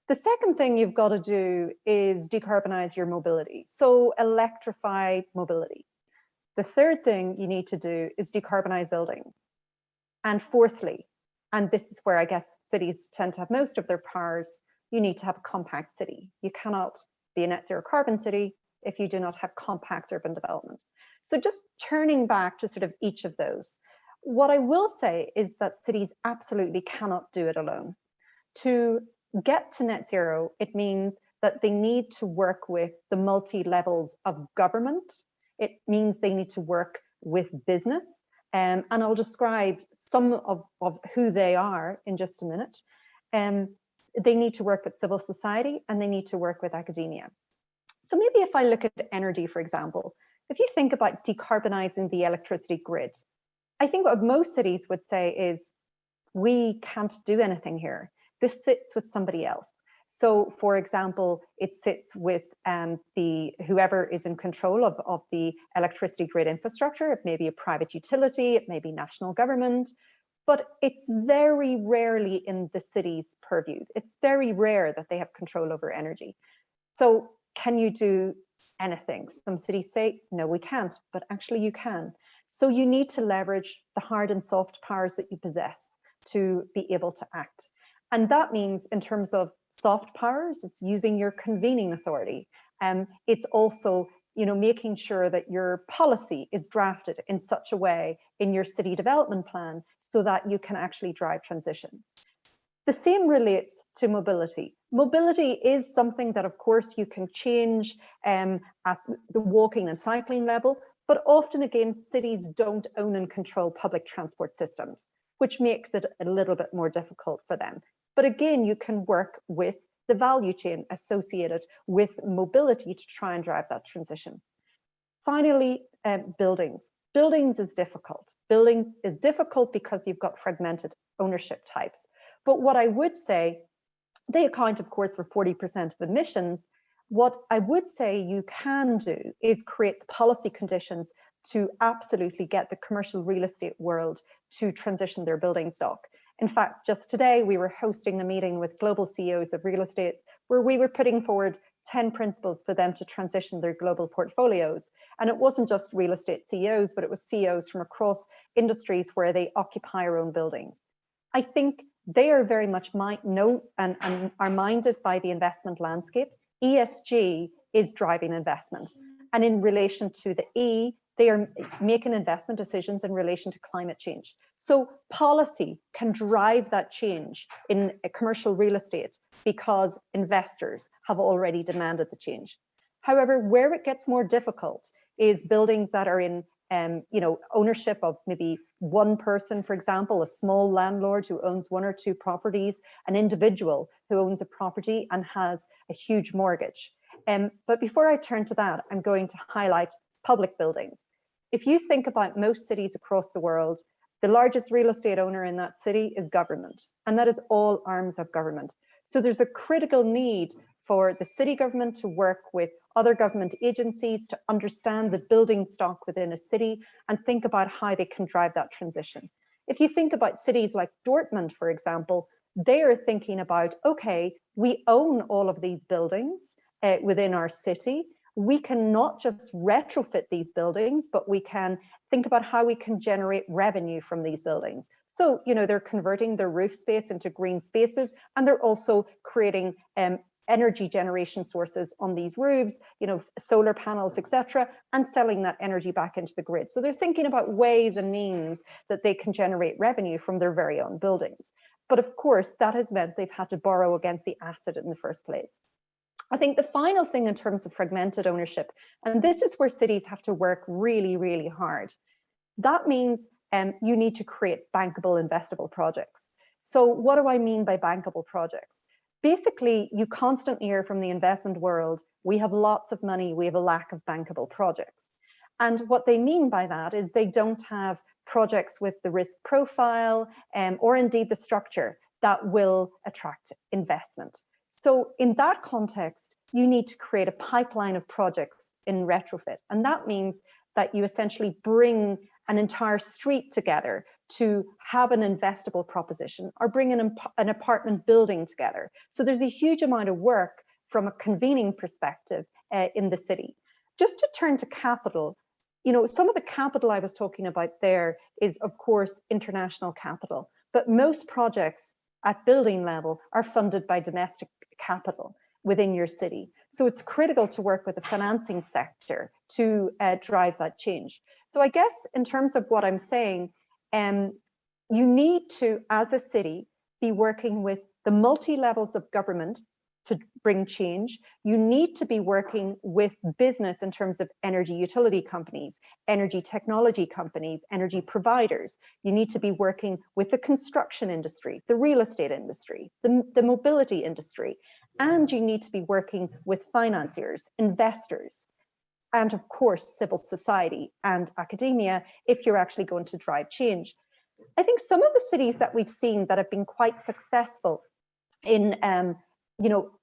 The second thing you've got to do is decarbonize your mobility, so electrify mobility. The third thing you need to do is decarbonize buildings. And fourthly, and this is where I guess cities tend to have most of their powers, you need to have a compact city. You cannot be a net zero carbon city if you do not have compact urban development. So just turning back to sort of each of those, what I will say is that cities absolutely cannot do it alone. To get to net zero, it means that they need to work with the multi-levels of government. It means they need to work with business. And I'll describe some of who they are in just a minute. They need to work with civil society, and they need to work with academia. So maybe if I look at energy, for example, if you think about decarbonizing the electricity grid, I think what most cities would say is, we can't do anything here. This sits with somebody else. So for example, it sits with whoever is in control of the electricity grid infrastructure. It may be a private utility, it may be national government, but it's very rarely in the city's purview. It's very rare that they have control over energy. So can you do anything? Some cities say, no, we can't, but actually you can. So you need to leverage the hard and soft powers that you possess to be able to act. And that means, in terms of soft powers, it's using your convening authority. It's also, making sure that your policy is drafted in such a way in your city development plan so that you can actually drive transition. The same relates to mobility. Mobility is something that, of course, you can change at the walking and cycling level, but often again, cities don't own and control public transport systems, which makes it a little bit more difficult for them. But again, you can work with the value chain associated with mobility to try and drive that transition. Finally, buildings. Buildings is difficult. Building is difficult because you've got fragmented ownership types. But what I would say, they account, of course, for 40% of emissions. What I would say you can do is create the policy conditions to absolutely get the commercial real estate world to transition their building stock. In fact, just today, we were hosting a meeting with global CEOs of real estate where we were putting forward 10 principles for them to transition their global portfolios. And it wasn't just real estate CEOs, but it was CEOs from across industries where they occupy our own buildings. I think they are very much know and are minded by the investment landscape. ESG is driving investment. And in relation to the E, they are making investment decisions in relation to climate change. So policy can drive that change in a commercial real estate because investors have already demanded the change. However, where it gets more difficult is buildings that are in ownership of maybe one person, for example, a small landlord who owns one or two properties, an individual who owns a property and has a huge mortgage. But before I turn to that, I'm going to highlight public buildings. If you think about most cities across the world, the largest real estate owner in that city is government, and that is all arms of government. So there's a critical need for the city government to work with other government agencies to understand the building stock within a city and think about how they can drive that transition. If you think about cities like Dortmund, for example, they are thinking about, okay, we own all of these buildings within our city. We can not just retrofit these buildings, but we can think about how we can generate revenue from these buildings. So, they're converting their roof space into green spaces, and they're also creating energy generation sources on these roofs, solar panels, etc., and selling that energy back into the grid. So they're thinking about ways and means that they can generate revenue from their very own buildings. But of course, that has meant they've had to borrow against the asset in the first place. I think the final thing in terms of fragmented ownership, and this is where cities have to work really, really hard. That means you need to create bankable, investable projects. So what do I mean by bankable projects? Basically, you constantly hear from the investment world, we have lots of money, we have a lack of bankable projects. And what they mean by that is they don't have projects with the risk profile or indeed the structure that will attract investment. So in that context, you need to create a pipeline of projects in retrofit. And that means that you essentially bring an entire street together to have an investable proposition or bring an apartment building together. So there's a huge amount of work from a convening perspective in the city. Just to turn to capital, some of the capital I was talking about there is, of course, international capital, but most projects at building level are funded by domestic capital within your city. So it's critical to work with the financing sector to drive that change. So I guess in terms of what I'm saying, you need to, as a city, be working with the multi-levels of government to bring change. You need to be working with business in terms of energy utility companies, energy technology companies, energy providers. You need to be working with the construction industry, the real estate industry, the mobility industry, and you need to be working with financiers, investors, and of course, civil society and academia if you're actually going to drive change. I think some of the cities that we've seen that have been quite successful in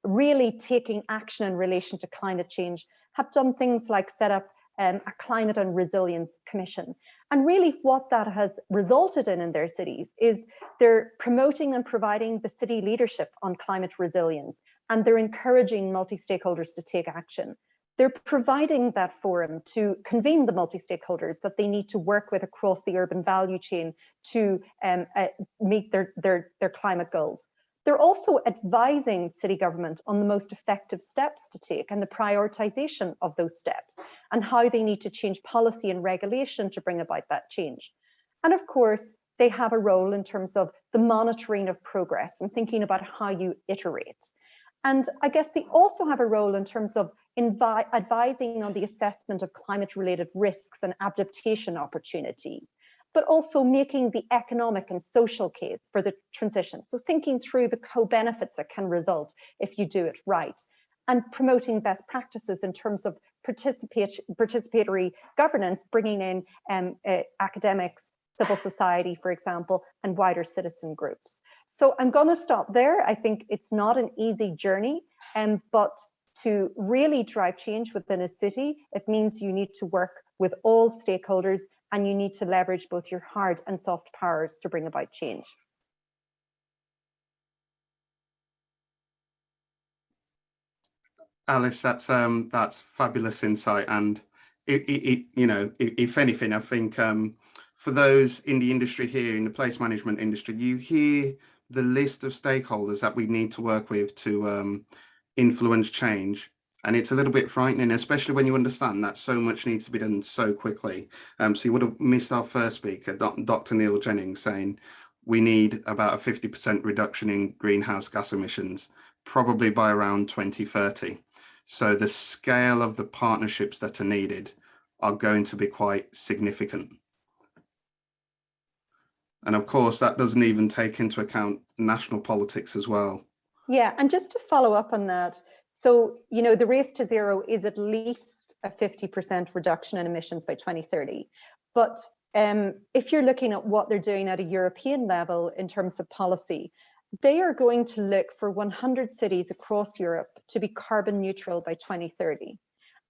really taking action in relation to climate change have done things like set up a climate and resilience commission. And really what that has resulted in their cities is they're promoting and providing the city leadership on climate resilience, and they're encouraging multi-stakeholders to take action. They're providing that forum to convene the multi-stakeholders that they need to work with across the urban value chain to meet their climate goals. They're also advising city government on the most effective steps to take and the prioritization of those steps and how they need to change policy and regulation to bring about that change. And of course, they have a role in terms of the monitoring of progress and thinking about how you iterate. And I guess they also have a role in terms of advising on the assessment of climate-related risks and adaptation opportunities, but also making the economic and social case for the transition. So thinking through the co-benefits that can result if you do it right, and promoting best practices in terms of participatory governance, bringing in academics, civil society, for example, and wider citizen groups. So I'm going to stop there. I think it's not an easy journey, but to really drive change within a city, it means you need to work with all stakeholders and you need to leverage both your hard and soft powers to bring about change. Alice, that's fabulous insight, and if anything, I think for those in the industry here, in the place management industry, you hear the list of stakeholders that we need to work with to influence change, and it's a little bit frightening, especially when you understand that so much needs to be done so quickly. So you would have missed our first speaker, Dr. Neil Jennings, saying we need about a 50% reduction in greenhouse gas emissions, probably by around 2030. So the scale of the partnerships that are needed are going to be quite significant. And of course, that doesn't even take into account national politics as well. Yeah, and just to follow up on that, so, the race to zero is at least a 50% reduction in emissions by 2030. But if you're looking at what they're doing at a European level in terms of policy, they are going to look for 100 cities across Europe to be carbon neutral by 2030,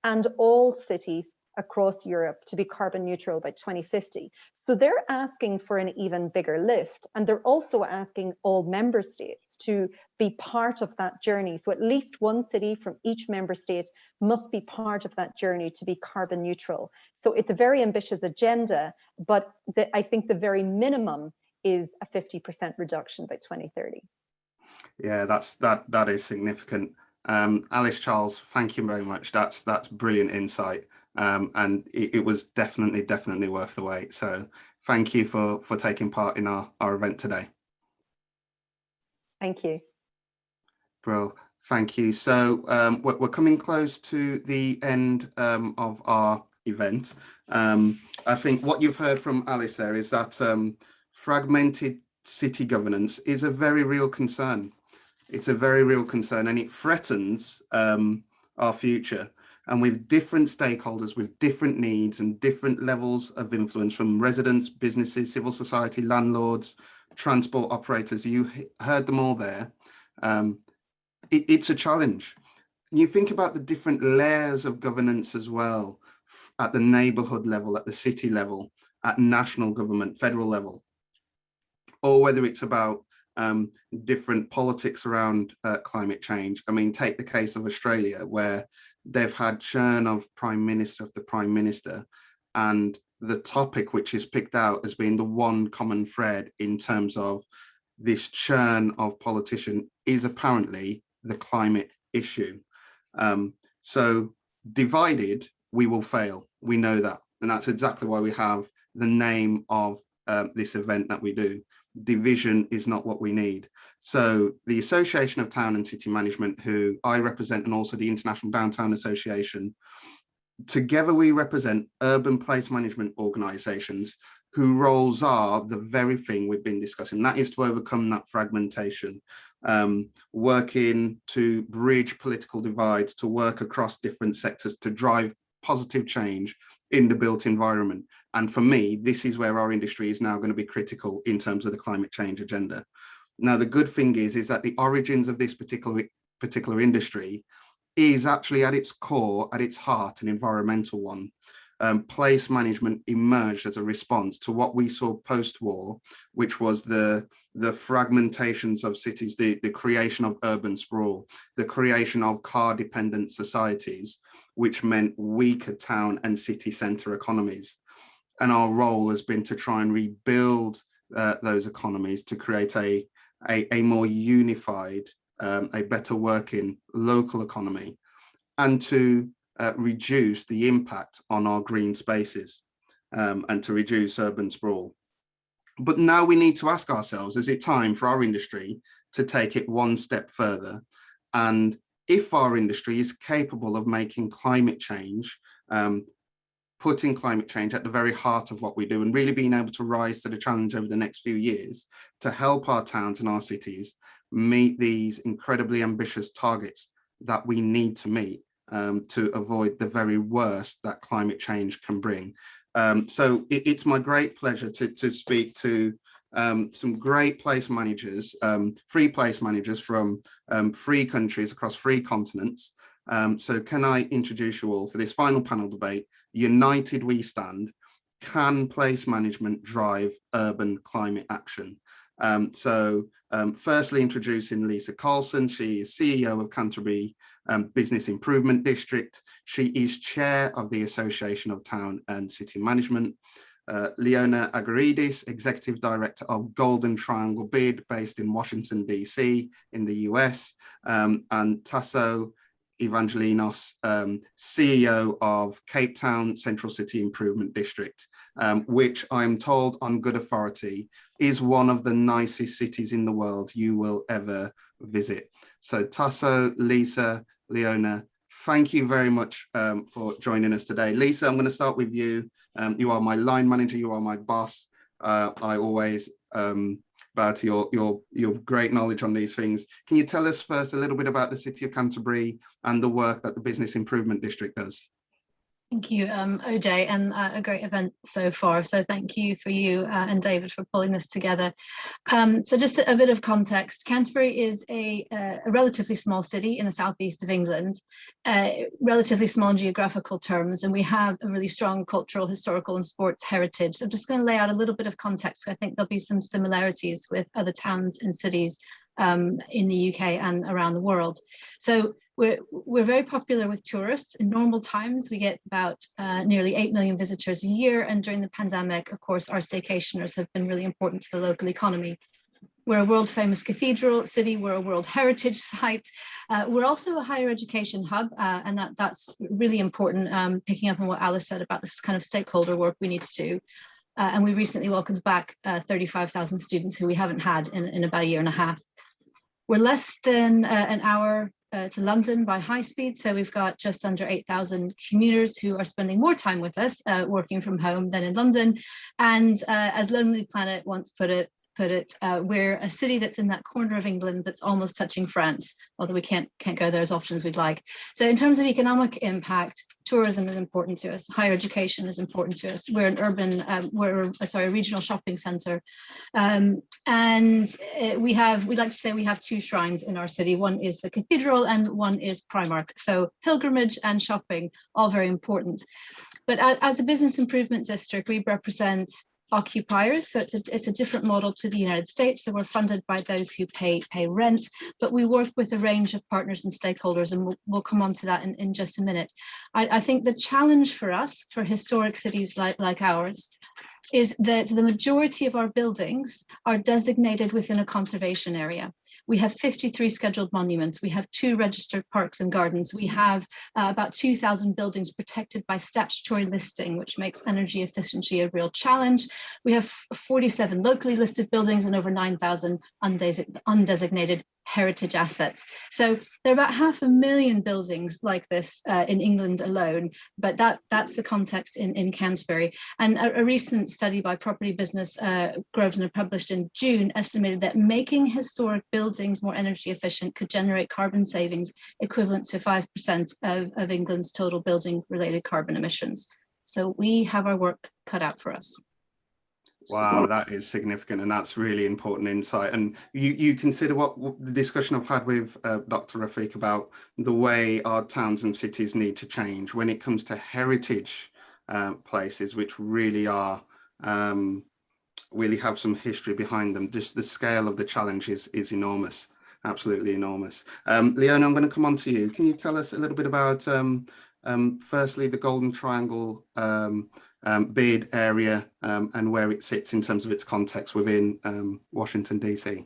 and all cities across Europe to be carbon neutral by 2050. So they're asking for an even bigger lift, and they're also asking all member states to be part of that journey. So at least one city from each member state must be part of that journey to be carbon neutral. So it's a very ambitious agenda, but I think the very minimum is a 50% reduction by 2030. Yeah, that is significant. Alice, Charles, thank you very much. That's brilliant insight. And it was definitely worth the wait. So thank you for taking part in our event today. Thank you. Bro, thank you. So we're coming close to the end of our event. I think what you've heard from Alice there is that fragmented city governance is a very real concern. It's a very real concern, and it threatens our future. And with different stakeholders, with different needs and different levels of influence, from residents, businesses, civil society, landlords, transport operators, you heard them all there. It's a challenge. You think about the different layers of governance as well, at the neighborhood level, at the city level, at national government, federal level, or whether it's about different politics around climate change. I mean, take the case of Australia, where they've had churn of prime minister after prime minister, and the topic which is picked out as being the one common thread in terms of this churn of politician is apparently the climate issue. So divided, we will fail. We know that, and that's exactly why we have the name of this event that we do. Division is not what we need. So the Association of Town and City Management, who I represent, and also the International Downtown Association, together we represent urban place management organizations whose roles are the very thing we've been discussing. That is to overcome that fragmentation, working to bridge political divides, to work across different sectors, to drive positive change in the built environment. And for me, this is where our industry is now going to be critical in terms of the climate change agenda. Now, the good thing is that the origins of this particular industry is actually at its core, at its heart, an environmental one. Place management emerged as a response to what we saw post-war, which was the fragmentations of cities, the creation of urban sprawl, the creation of car-dependent societies, which meant weaker town and city centre economies. And our role has been to try and rebuild those economies to create a more unified, a better working local economy, and to reduce the impact on our green spaces and to reduce urban sprawl. But now we need to ask ourselves, is it time for our industry to take it one step further? And if our industry is capable of making climate change, putting climate change at the very heart of what we do, and really being able to rise to the challenge over the next few years to help our towns and our cities meet these incredibly ambitious targets that we need to meet to avoid the very worst that climate change can bring. So it's my great pleasure to speak to some great place managers, free place managers from 3 countries across 3 continents. So can I introduce you all for this final panel debate, United We Stand, Can Place Management Drive Urban Climate Action? Firstly, introducing Lisa Carlson. She is CEO of Canterbury Business Improvement District. She is chair of the Association of Town and City Management. Leona Agaridis, Executive Director of Golden Triangle BID, based in Washington, DC, in the US, and Tasso Evangelinos, CEO of Cape Town Central City Improvement District, which I'm told on good authority is one of the nicest cities in the world you will ever visit. So Tasso, Lisa, Leona, thank you very much for joining us today. Lisa, I'm going to start with you. You are my line manager, you are my boss. I always bow to your great knowledge on these things. Can you tell us first a little bit about the City of Canterbury and the work that the Business Improvement District does? Thank you, OJ, and a great event so far. So thank you for you and David for pulling this together. So just a bit of context, Canterbury is a relatively small city in the southeast of England, relatively small in geographical terms, and we have a really strong cultural, historical and sports heritage. So I'm just going to lay out a little bit of context. I think there'll be some similarities with other towns and cities in the UK and around the world. So we're very popular with tourists. In normal times, we get about nearly 8 million visitors a year. And during the pandemic, of course, our staycationers have been really important to the local economy. We're a world famous cathedral city. We're a World Heritage Site. We're also a higher education hub, and that's really important, picking up on what Alice said about this kind of stakeholder work we need to do. And we recently welcomed back 35,000 students who we haven't had in about a year and a half. We're less than an hour to London by high speed. So we've got just under 8,000 commuters who are spending more time with us working from home than in London. And as Lonely Planet once put it, we're a city that's in that corner of England that's almost touching France, although we can't go there as often as we'd like. So in terms of economic impact, tourism is important to us. Higher education is important to us. We're an a regional shopping centre, and we like to say we have 2 shrines in our city. One is the cathedral, and one is Primark. So pilgrimage and shopping, all very important. But as a business improvement district, we represent occupiers, so it's a different model to the United States. So we're funded by those who pay rent, but we work with a range of partners and stakeholders, and we'll come on to that in just a minute. I think the challenge for us, for historic cities like ours, is that the majority of our buildings are designated within a conservation area. We have 53 scheduled monuments. We have 2 registered parks and gardens. We have about 2,000 buildings protected by statutory listing, which makes energy efficiency a real challenge. We have 47 locally listed buildings and over 9,000 undesignated heritage assets. So there are about 500,000 buildings like this in England alone, but that's the context in Canterbury. And a recent study by Property Business Grosvenor published in June estimated that making historic buildings more energy efficient could generate carbon savings equivalent to 5% of England's total building related carbon emissions. So we have our work cut out for us. Wow, that is significant, and that's really important insight. And you consider what the discussion I've had with Dr. Rafiq about the way our towns and cities need to change when it comes to heritage places, which really are really have some history behind them. Just the scale of the challenge is enormous, absolutely enormous. Leona, I'm going to come on to you. Can you tell us a little bit about firstly the Golden Triangle BID area and where it sits in terms of its context within Washington, DC?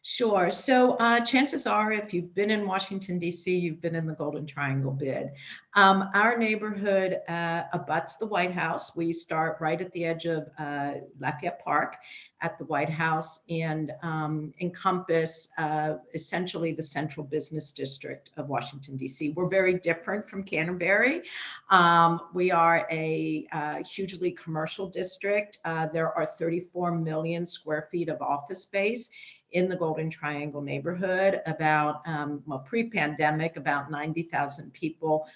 Sure. So chances are, if you've been in Washington, D.C., you've been in the Golden Triangle bid. Our neighborhood abuts the White House. We start right at the edge of Lafayette Park at the White House and encompass essentially the central business district of Washington, D.C. We're very different from Canterbury. We are a hugely commercial district. There are 34 million square feet of office space in the Golden Triangle neighborhood. About, well, pre-pandemic, about 90,000 people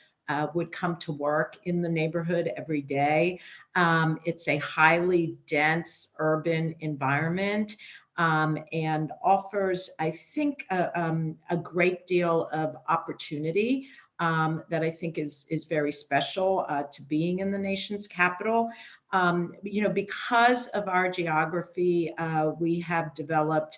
would come to work in the neighborhood every day. It's a highly dense urban environment and offers, I think, a great deal of opportunity that I think is very special to being in the nation's capital. You know, because of our geography, we have developed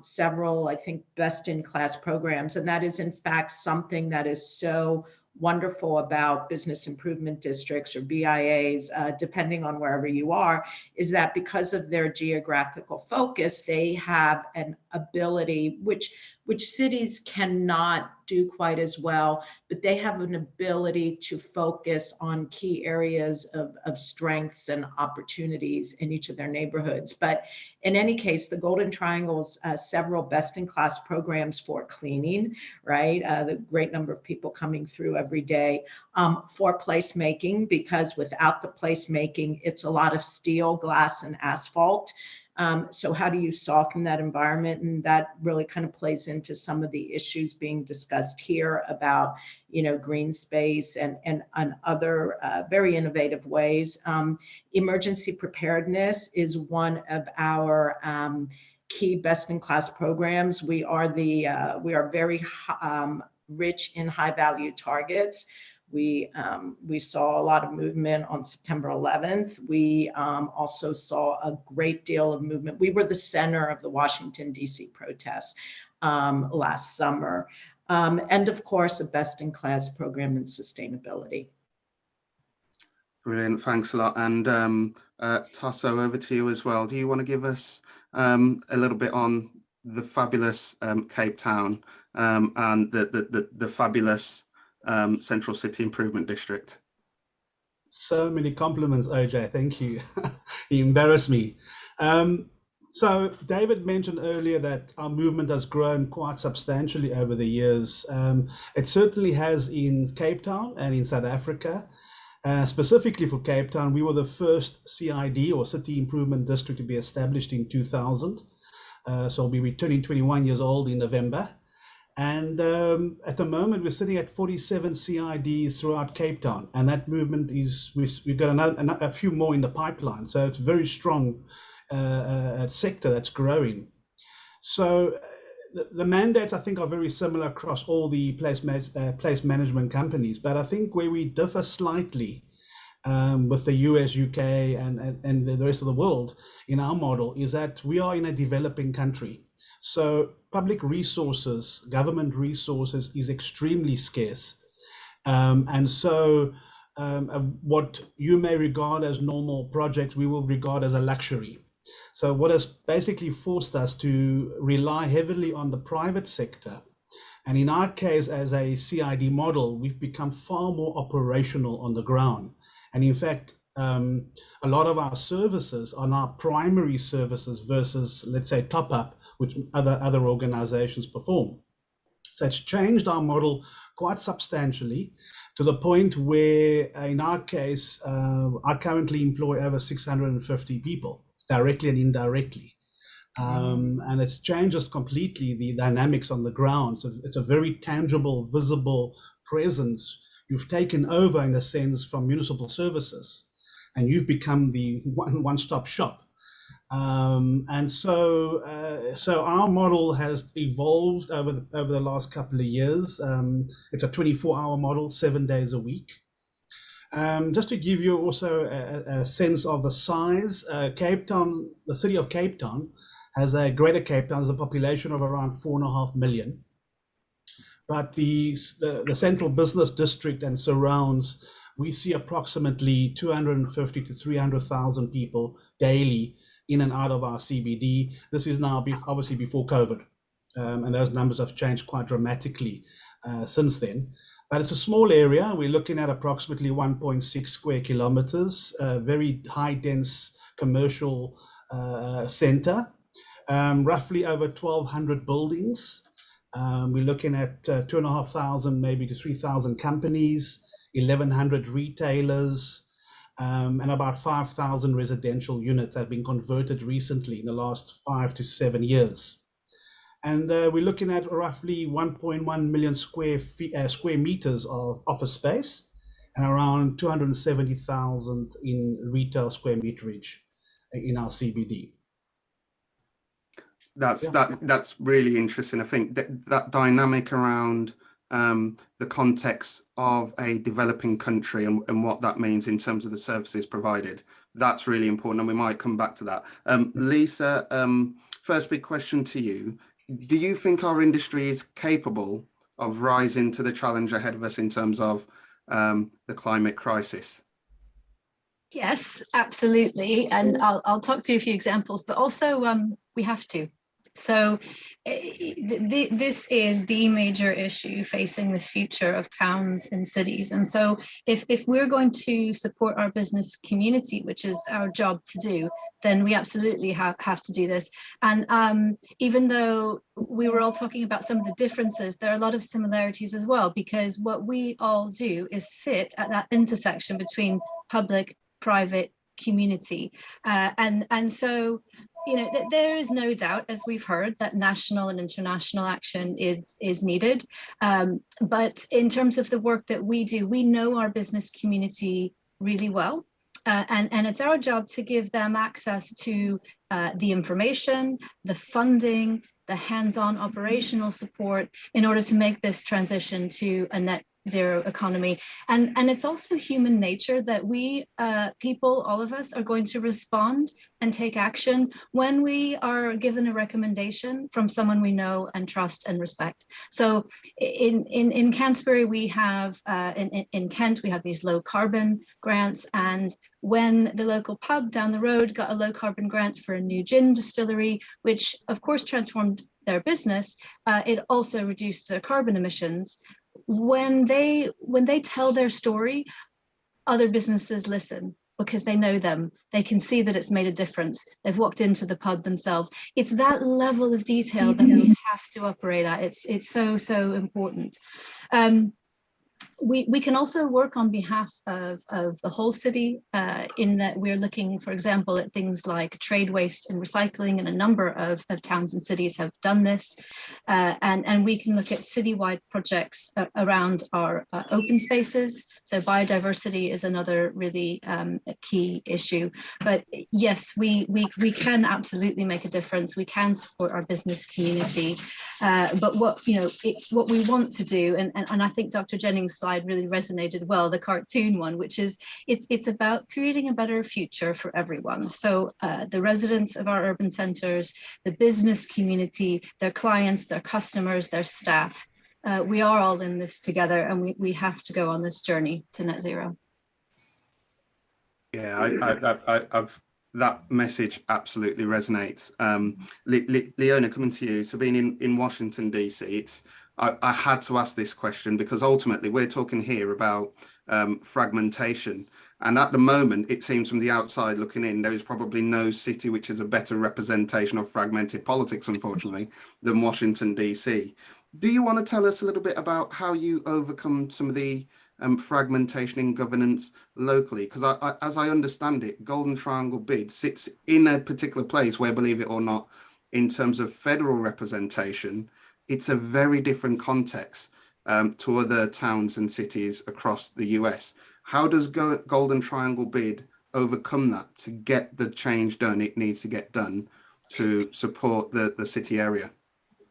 several, I think, best-in-class programs. And that is, in fact, something that is so wonderful about business improvement districts or BIAs, depending on wherever you are, is that because of their geographical focus, they have an ability, which cities cannot do quite as well, but they have an ability to focus on key areas of strengths and opportunities in each of their neighborhoods. But in any case, the Golden Triangle's several best-in-class programs for cleaning, right? The great number of people coming through every day, for placemaking, because without the placemaking, it's a lot of steel, glass, and asphalt. So how do you soften that environment? And that really kind of plays into some of the issues being discussed here about, you know, green space and other very innovative ways. Emergency preparedness is one of our key best-in-class programs. We are very rich in high-value targets. We saw a lot of movement on September 11th. We also saw a great deal of movement. We were the center of the Washington, D.C. protests last summer. And of course, a best-in-class program in sustainability. Brilliant, thanks a lot. And Tasso, over to you as well. Do you want to give us a little bit on the fabulous Cape Town and the fabulous Central City Improvement District? So many compliments, OJ. Thank you. You embarrass me. So David mentioned earlier that our movement has grown quite substantially over the years. It certainly has in Cape Town and in South Africa. Specifically for Cape Town, we were the first CID or City Improvement District to be established in 2000. So we'll be turning 21 years old in November. And at the moment, we're sitting at 47 CIDs throughout Cape Town. And that movement is, we've got a few more in the pipeline. So it's a very strong sector that's growing. So the mandates, I think, are very similar across all the place management companies. But I think where we differ slightly with the US, UK, and the rest of the world in our model is that we are in a developing country. So public resources, government resources is extremely scarce. And so what you may regard as normal projects, we will regard as a luxury. So what has basically forced us to rely heavily on the private sector. And in our case, as a CID model, we've become far more operational on the ground. And in fact, a lot of our services are now primary services versus, let's say, top-up, which other organizations perform. So it's changed our model quite substantially to the point where, in our case, I currently employ over 650 people, directly and indirectly. And it's changed us completely the dynamics on the ground. So it's a very tangible, visible presence. You've taken over, in a sense, from municipal services, and you've become the one-stop shop. And so our model has evolved over the last couple of years. It's a 24-hour model, 7 days a week. Just to give you also a sense of the size, Cape Town, the city of Cape Town, Greater Cape Town has a population of around 4.5 million. But the central business district and surrounds, we see approximately 250 to 300,000 people daily in and out of our CBD. This is now obviously before COVID, and those numbers have changed quite dramatically since then. But it's a small area. We're looking at approximately 1.6 square kilometers, very high dense commercial center, roughly over 1,200 buildings. We're looking at 2,500, maybe to 3,000 companies, 1,100 retailers, and about 5,000 residential units that have been converted recently in the last 5 to 7 years. And we're looking at roughly 1.1 million square meters of office space and around 270,000 in retail square meterage in our CBD. That's really interesting. I think that dynamic around the context of a developing country and what that means in terms of the services provided, that's really important, and we might come back to that. Lisa, first big question to you. Do you think our industry is capable of rising to the challenge ahead of us in terms of the climate crisis? Yes, absolutely. And I'll talk through a few examples, but also we have to. So this is the major issue facing the future of towns and cities. And so if we're going to support our business community, which is our job to do, then we absolutely have to do this. And even though we were all talking about some of the differences, there are a lot of similarities as well, because what we all do is sit at that intersection between public, private, community. And so, you know, there is no doubt, as we've heard, that national and international action is needed. But in terms of the work that we do, we know our business community really well. And it's our job to give them access to the information, the funding, the hands-on operational support in order to make this transition to a net zero economy. And it's also human nature that we people, all of us, are going to respond and take action when we are given a recommendation from someone we know and trust and respect. So in Canterbury, we have, in Kent, we have these low carbon grants. And when the local pub down the road got a low carbon grant for a new gin distillery, which of course transformed their business, it also reduced their carbon emissions. When they tell their story, other businesses listen because they know them. They can see that it's made a difference. They've walked into the pub themselves. It's that level of detail that we have to operate at. It's so important. We can also work on behalf of the whole city in that we're looking, for example, at things like trade waste and recycling, and a number of towns and cities have done this. And we can look at citywide projects around our open spaces. So biodiversity is another really key issue. But yes, we can absolutely make a difference. We can support our business community. But what we want to do, and I think Dr. Jennings' slide really resonated well, the cartoon one, which is it's about creating a better future for everyone. So the residents of our urban centers, the business community, their clients, their customers, their staff, we are all in this together, and we have to go on this journey to net zero. Yeah, I've that message absolutely resonates. Leona, coming to you. So being in Washington, DC, I had to ask this question because ultimately we're talking here about fragmentation. And at the moment, it seems from the outside looking in, there is probably no city which is a better representation of fragmented politics, unfortunately, than Washington, DC. Do you want to tell us a little bit about how you overcome some of the fragmentation in governance locally? Because as I understand it, Golden Triangle bid sits in a particular place where, believe it or not, in terms of federal representation, it's a very different context to other towns and cities across the US. How does Golden Triangle bid overcome that to get the change done it needs to get done to support the city area?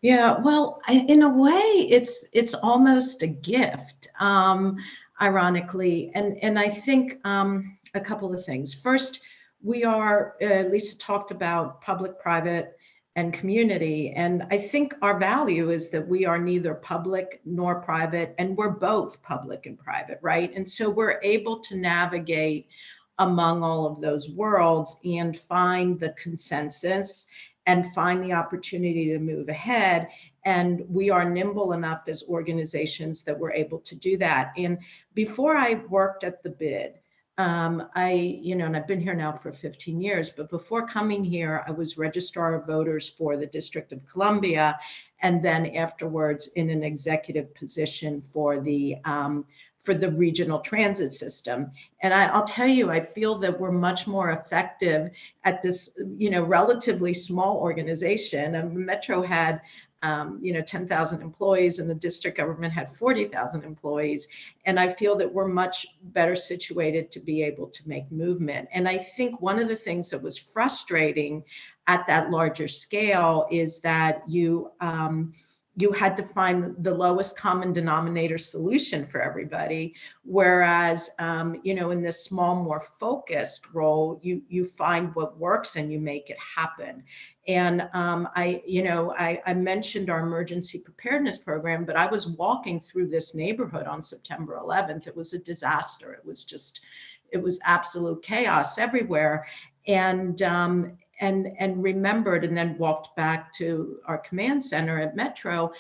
Yeah, well, in a way, it's almost a gift, ironically. And I think a couple of things. First, we are, Lisa talked about public, private, and community. And I think our value is that we are neither public nor private, and we're both public and private, right? And so we're able to navigate among all of those worlds and find the consensus and find the opportunity to move ahead. And we are nimble enough as organizations that we're able to do that. And before I worked at the bid, and I've been here now for 15 years, but before coming here, I was registrar of voters for the District of Columbia, and then afterwards in an executive position for the regional transit system. And I'll tell you, I feel that we're much more effective at this, relatively small organization. And Metro had 10,000 employees, and the district government had 40,000 employees. And I feel that we're much better situated to be able to make movement. And I think one of the things that was frustrating at that larger scale is that you had to find the lowest common denominator solution for everybody. Whereas, in this small, more focused role, you find what works and you make it happen. And I mentioned our emergency preparedness program, but I was walking through this neighborhood on September 11th. It was a disaster. It was absolute chaos everywhere. And remembered, and then walked back to our command center at Metro.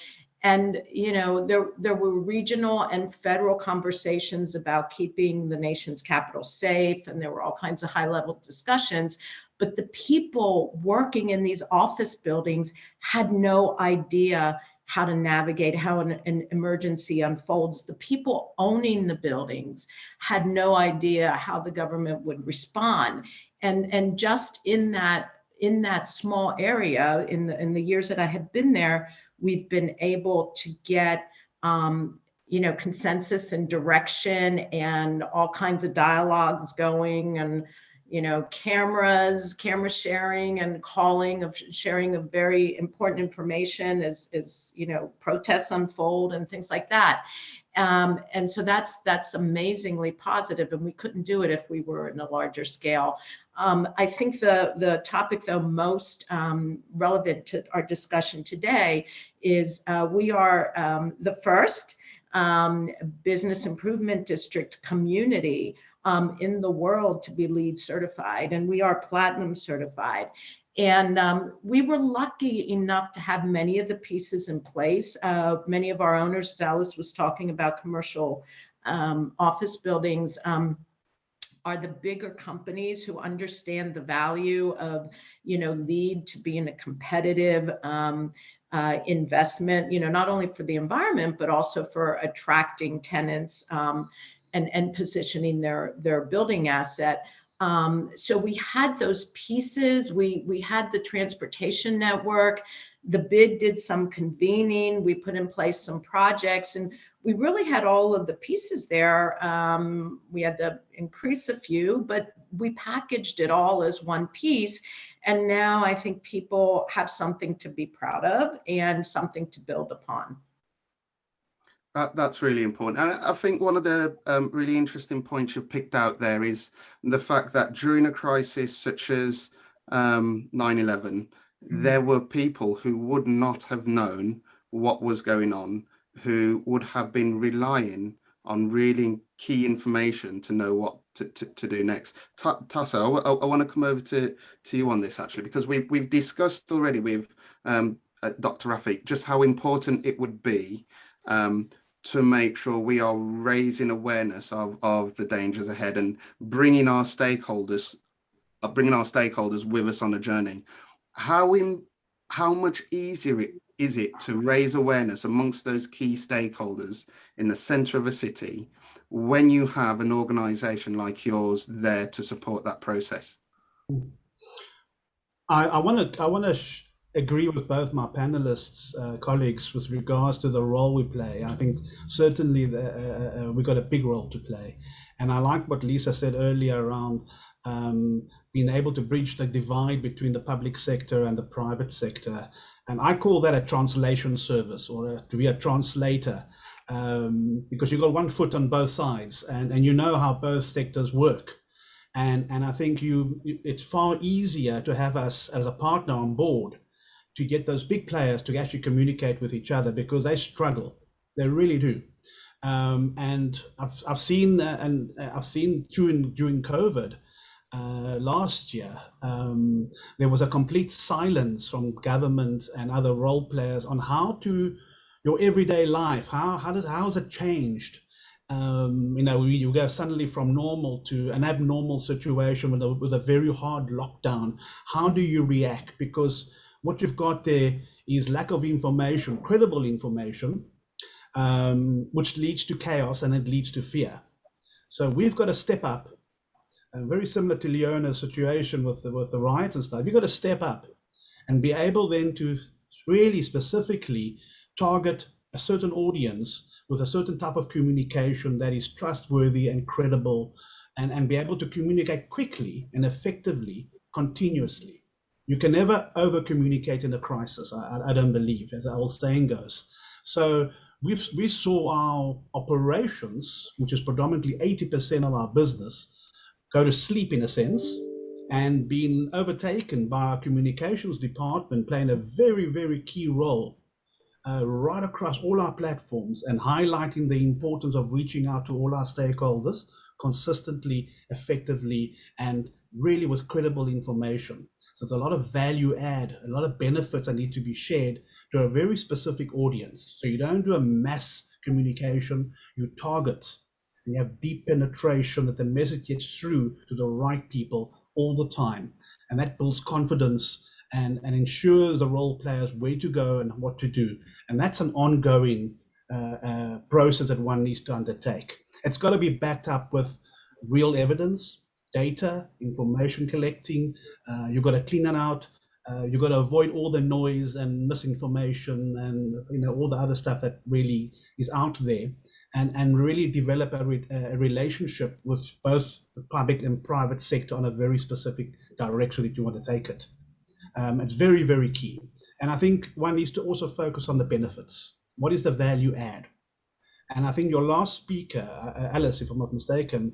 And, there were regional and federal conversations about keeping the nation's capital safe. And there were all kinds of high level discussions, but the people working in these office buildings had no idea how to navigate how an emergency unfolds. The people owning the buildings had no idea how the government would respond. And just in that small area, in the years that I have been there, we've been able to get consensus and direction and all kinds of dialogues going, and camera sharing and sharing of very important information as protests unfold and things like that. And so that's amazingly positive, and we couldn't do it if we were in a larger scale. I think the topic, though, most relevant to our discussion today is we are the first business improvement district community in the world to be LEED certified, and we are platinum certified. And we were lucky enough to have many of the pieces in place. Many of our owners, as Alice was talking about, commercial office buildings, are the bigger companies who understand the value of, LEED to be in a competitive investment, not only for the environment, but also for attracting tenants and positioning their building asset. So we had those pieces. We had the transportation network. The bid did some convening. We put in place some projects, and we really had all of the pieces there. We had to increase a few, but we packaged it all as one piece. And now I think people have something to be proud of and something to build upon. That's really important. And I think one of the really interesting points you've picked out there is the fact that during a crisis such as 9/11, there were people who would not have known what was going on, who would have been relying on really key information to know what to do next. Tassa, I want to come over to you on this, actually, because we've discussed already with Dr. Rafiq just how important it would be to make sure we are raising awareness of the dangers ahead and bringing our stakeholders with us on the journey. How much easier is it to raise awareness amongst those key stakeholders in the center of a city when you have an organization like yours there to support that process? I want to agree with both my panelists, colleagues, with regards to the role we play. I think certainly we've got a big role to play. And I like what Lisa said earlier around being able to bridge the divide between the public sector and the private sector. And I call that a translation service, or to be a translator, because you've got one foot on both sides, and you know how both sectors work. And I think it's far easier to have us as a partner on board to get those big players to actually communicate with each other, because they struggle. They really do. And I've seen during COVID last year, there was a complete silence from government and other role players on how to your everyday life. How has it changed? You know, you go suddenly from normal to an abnormal situation with a very hard lockdown. How do you react? Because what you've got there is lack of information, credible information, which leads to chaos and it leads to fear. So we've got to step up. Very similar to Leona's situation with the riots and stuff. You've got to step up and be able then to really specifically target a certain audience with a certain type of communication that is trustworthy and credible, and be able to communicate quickly and effectively, continuously. You can never over communicate in a crisis, I don't believe, as the old saying goes. So we saw our operations, which is predominantly 80% of our business, go to sleep in a sense, and being overtaken by our communications department playing a very, very key role right across all our platforms and highlighting the importance of reaching out to all our stakeholders consistently, effectively, and really with credible information. So there's a lot of value add, a lot of benefits that need to be shared to a very specific audience. So you don't do a mass communication, you target. You have deep penetration that the message gets through to the right people all the time. And that builds confidence and ensures the role players where to go and what to do. And that's an ongoing process that one needs to undertake. It's got to be backed up with real evidence, data, information collecting. You've got to clean it out. You've got to avoid all the noise and misinformation and all the other stuff that really is out there. And really develop a relationship with both the public and private sector on a very specific direction that you want to take it. It's very, very key. And I think one needs to also focus on the benefits. What is the value add? And I think your last speaker, Alice, if I'm not mistaken,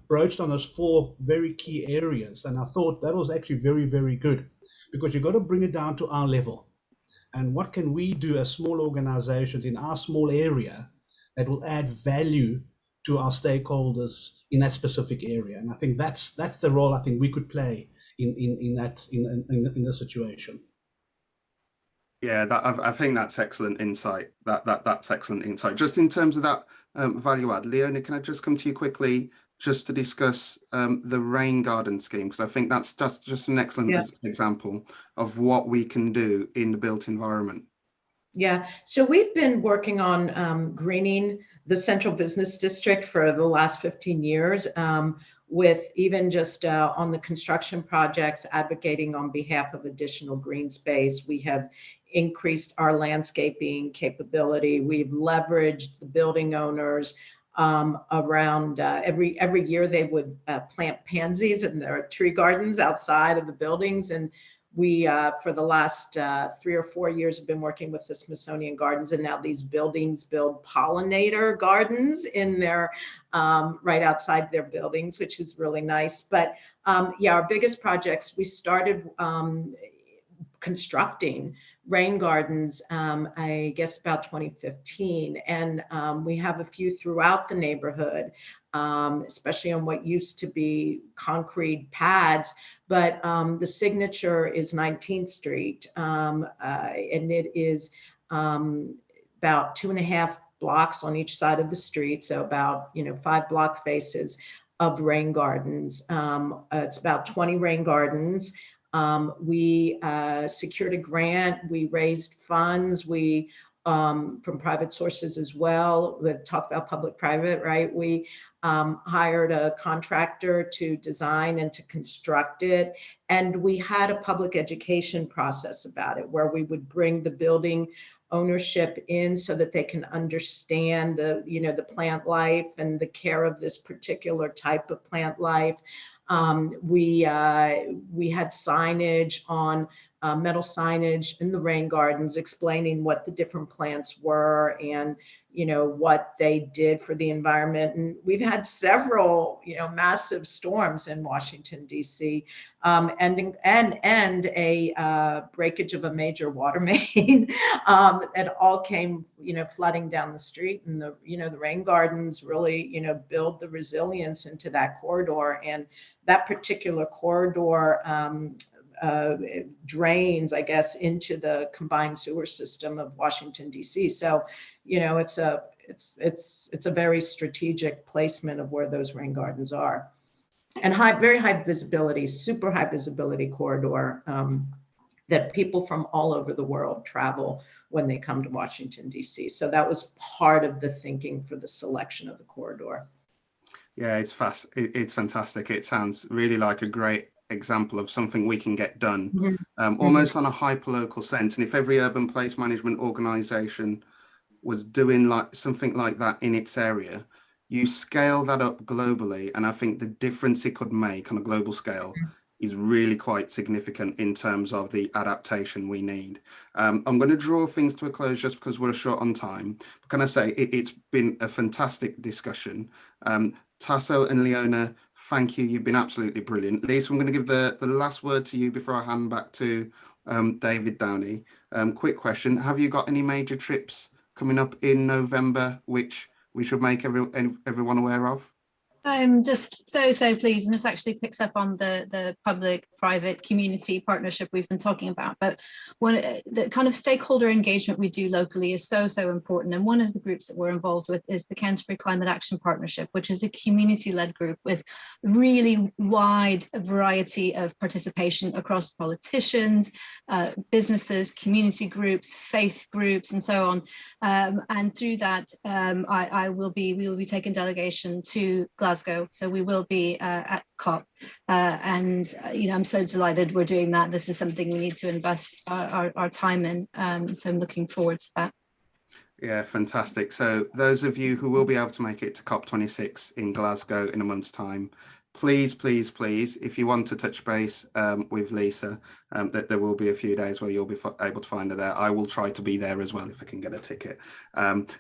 broached on those 4 very key areas. And I thought that was actually very, very good, because you've got to bring it down to our level. And what can we do as small organizations in our small area that will add value to our stakeholders in that specific area? And I think that's the role I think we could play in this situation. Yeah, I think that's excellent insight. That's excellent insight. Just in terms of that value add, Leona, can I just come to you quickly just to discuss the rain garden scheme, because I think that's just an excellent example of what we can do in the built environment. Yeah, so we've been working on greening the central business district for the last 15 years, with even just on the construction projects, advocating on behalf of additional green space. We have increased our landscaping capability. We've leveraged the building owners around every year they would plant pansies in their tree gardens outside of the buildings. And we, for the last 3 or 4 years, have been working with the Smithsonian Gardens, and now these buildings build pollinator gardens in their, right outside their buildings, which is really nice. But yeah, our biggest projects, we started constructing rain gardens, I guess about 2015. And we have a few throughout the neighborhood, especially on what used to be concrete pads. But the signature is 19th Street, and it is about 2.5 blocks on each side of the street. So about 5 block faces of rain gardens. It's about 20 rain gardens. We secured a grant, we raised funds, we from private sources as well. We talk about public-private, right? We hired a contractor to design and to construct it. And we had a public education process about it, where we would bring the building ownership in so that they can understand the plant life and the care of this particular type of plant life. We had signage on metal signage in the rain gardens explaining what the different plants were and what they did for the environment. And we've had several massive storms in Washington D.C. And a breakage of a major water main. It all came flooding down the street, and the rain gardens really build the resilience into that corridor. And that particular corridor drains, I guess, into the combined sewer system of Washington D.C. So, it's a very strategic placement of where those rain gardens are, and very high visibility, super high visibility corridor that people from all over the world travel when they come to Washington D.C. So that was part of the thinking for the selection of the corridor. Yeah, it's fantastic. It sounds really like a great example of something we can get done, almost on a hyperlocal sense. And if every urban place management organization was doing something like that in its area, you scale that up globally, and I think the difference it could make on a global scale is really quite significant in terms of the adaptation we need. I'm going to draw things to a close just because we're short on time. But can I say it's been a fantastic discussion. Tasso and Leona, thank you. You've been absolutely brilliant. Lisa, I'm going to give the last word to you before I hand back to David Downey. Quick question. Have you got any major trips coming up in November, which we should make everyone aware of? I'm just so pleased, and this actually picks up on the public-private community partnership we've been talking about. But the kind of stakeholder engagement we do locally is so important. And one of the groups that we're involved with is the Canterbury Climate Action Partnership, which is a community-led group with really wide variety of participation across politicians, businesses, community groups, faith groups, and so on. And through that, we will be taking delegation to Glasgow. So we will be at COP, and I'm so delighted we're doing that. This is something we need to invest our time in. So I'm looking forward to that. Yeah, fantastic. So those of you who will be able to make it to COP26 in Glasgow in a month's time, please, if you want to touch base with Lisa, that there will be a few days where you'll be able to find her there. I will try to be there as well if I can get a ticket.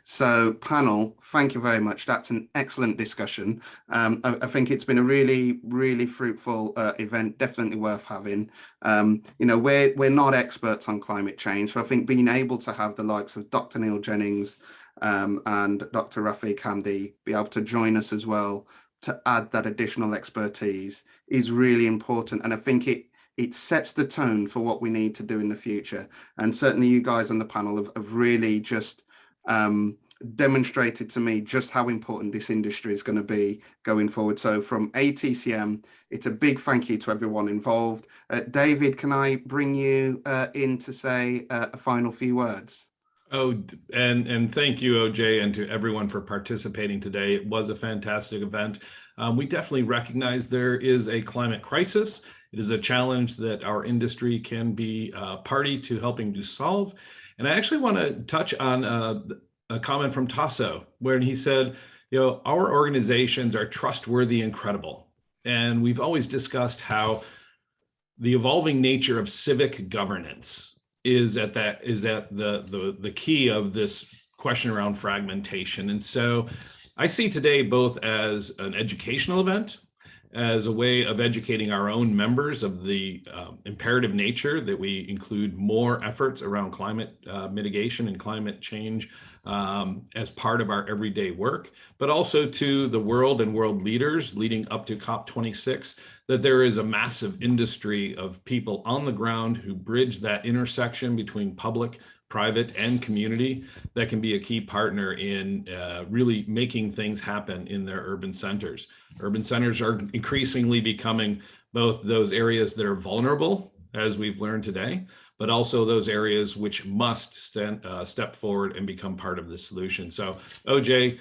So panel, thank you very much. That's an excellent discussion. I think it's been a really fruitful event, definitely worth having. We're not experts on climate change, so I think being able to have the likes of Dr. Neil Jennings and Dr. Rafiq Hamdi be able to join us as well to add that additional expertise is really important. And I think it sets the tone for what we need to do in the future. And certainly you guys on the panel have really just demonstrated to me just how important this industry is going to be going forward. So from ATCM, it's a big thank you to everyone involved. David, can I bring you in to say a final few words? Oh, and thank you, OJ, and to everyone for participating today. It was a fantastic event. We definitely recognize there is a climate crisis. It is a challenge that our industry can be party to helping to solve. And I actually want to touch on a comment from Tasso, where he said, our organizations are trustworthy and credible. And we've always discussed how the evolving nature of civic governance is at the key of this question around fragmentation. And so I see today both as an educational event, as a way of educating our own members of the imperative nature that we include more efforts around climate mitigation and climate change as part of our everyday work, but also to the world and world leaders leading up to COP26, that there is a massive industry of people on the ground who bridge that intersection between public, private, and community that can be a key partner in really making things happen in their urban centers. Urban centers are increasingly becoming both those areas that are vulnerable, as we've learned today, but also those areas which must step forward and become part of the solution. So OJ,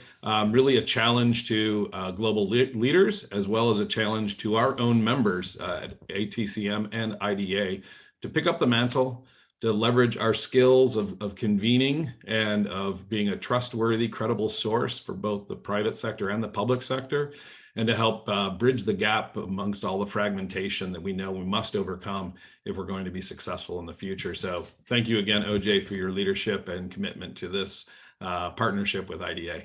really a challenge to global leaders, as well as a challenge to our own members at ATCM and IDA to pick up the mantle, to leverage our skills of convening and of being a trustworthy, credible source for both the private sector and the public sector, and to help bridge the gap amongst all the fragmentation that we know we must overcome if we're going to be successful in the future. So thank you again, OJ, for your leadership and commitment to this partnership with IDA.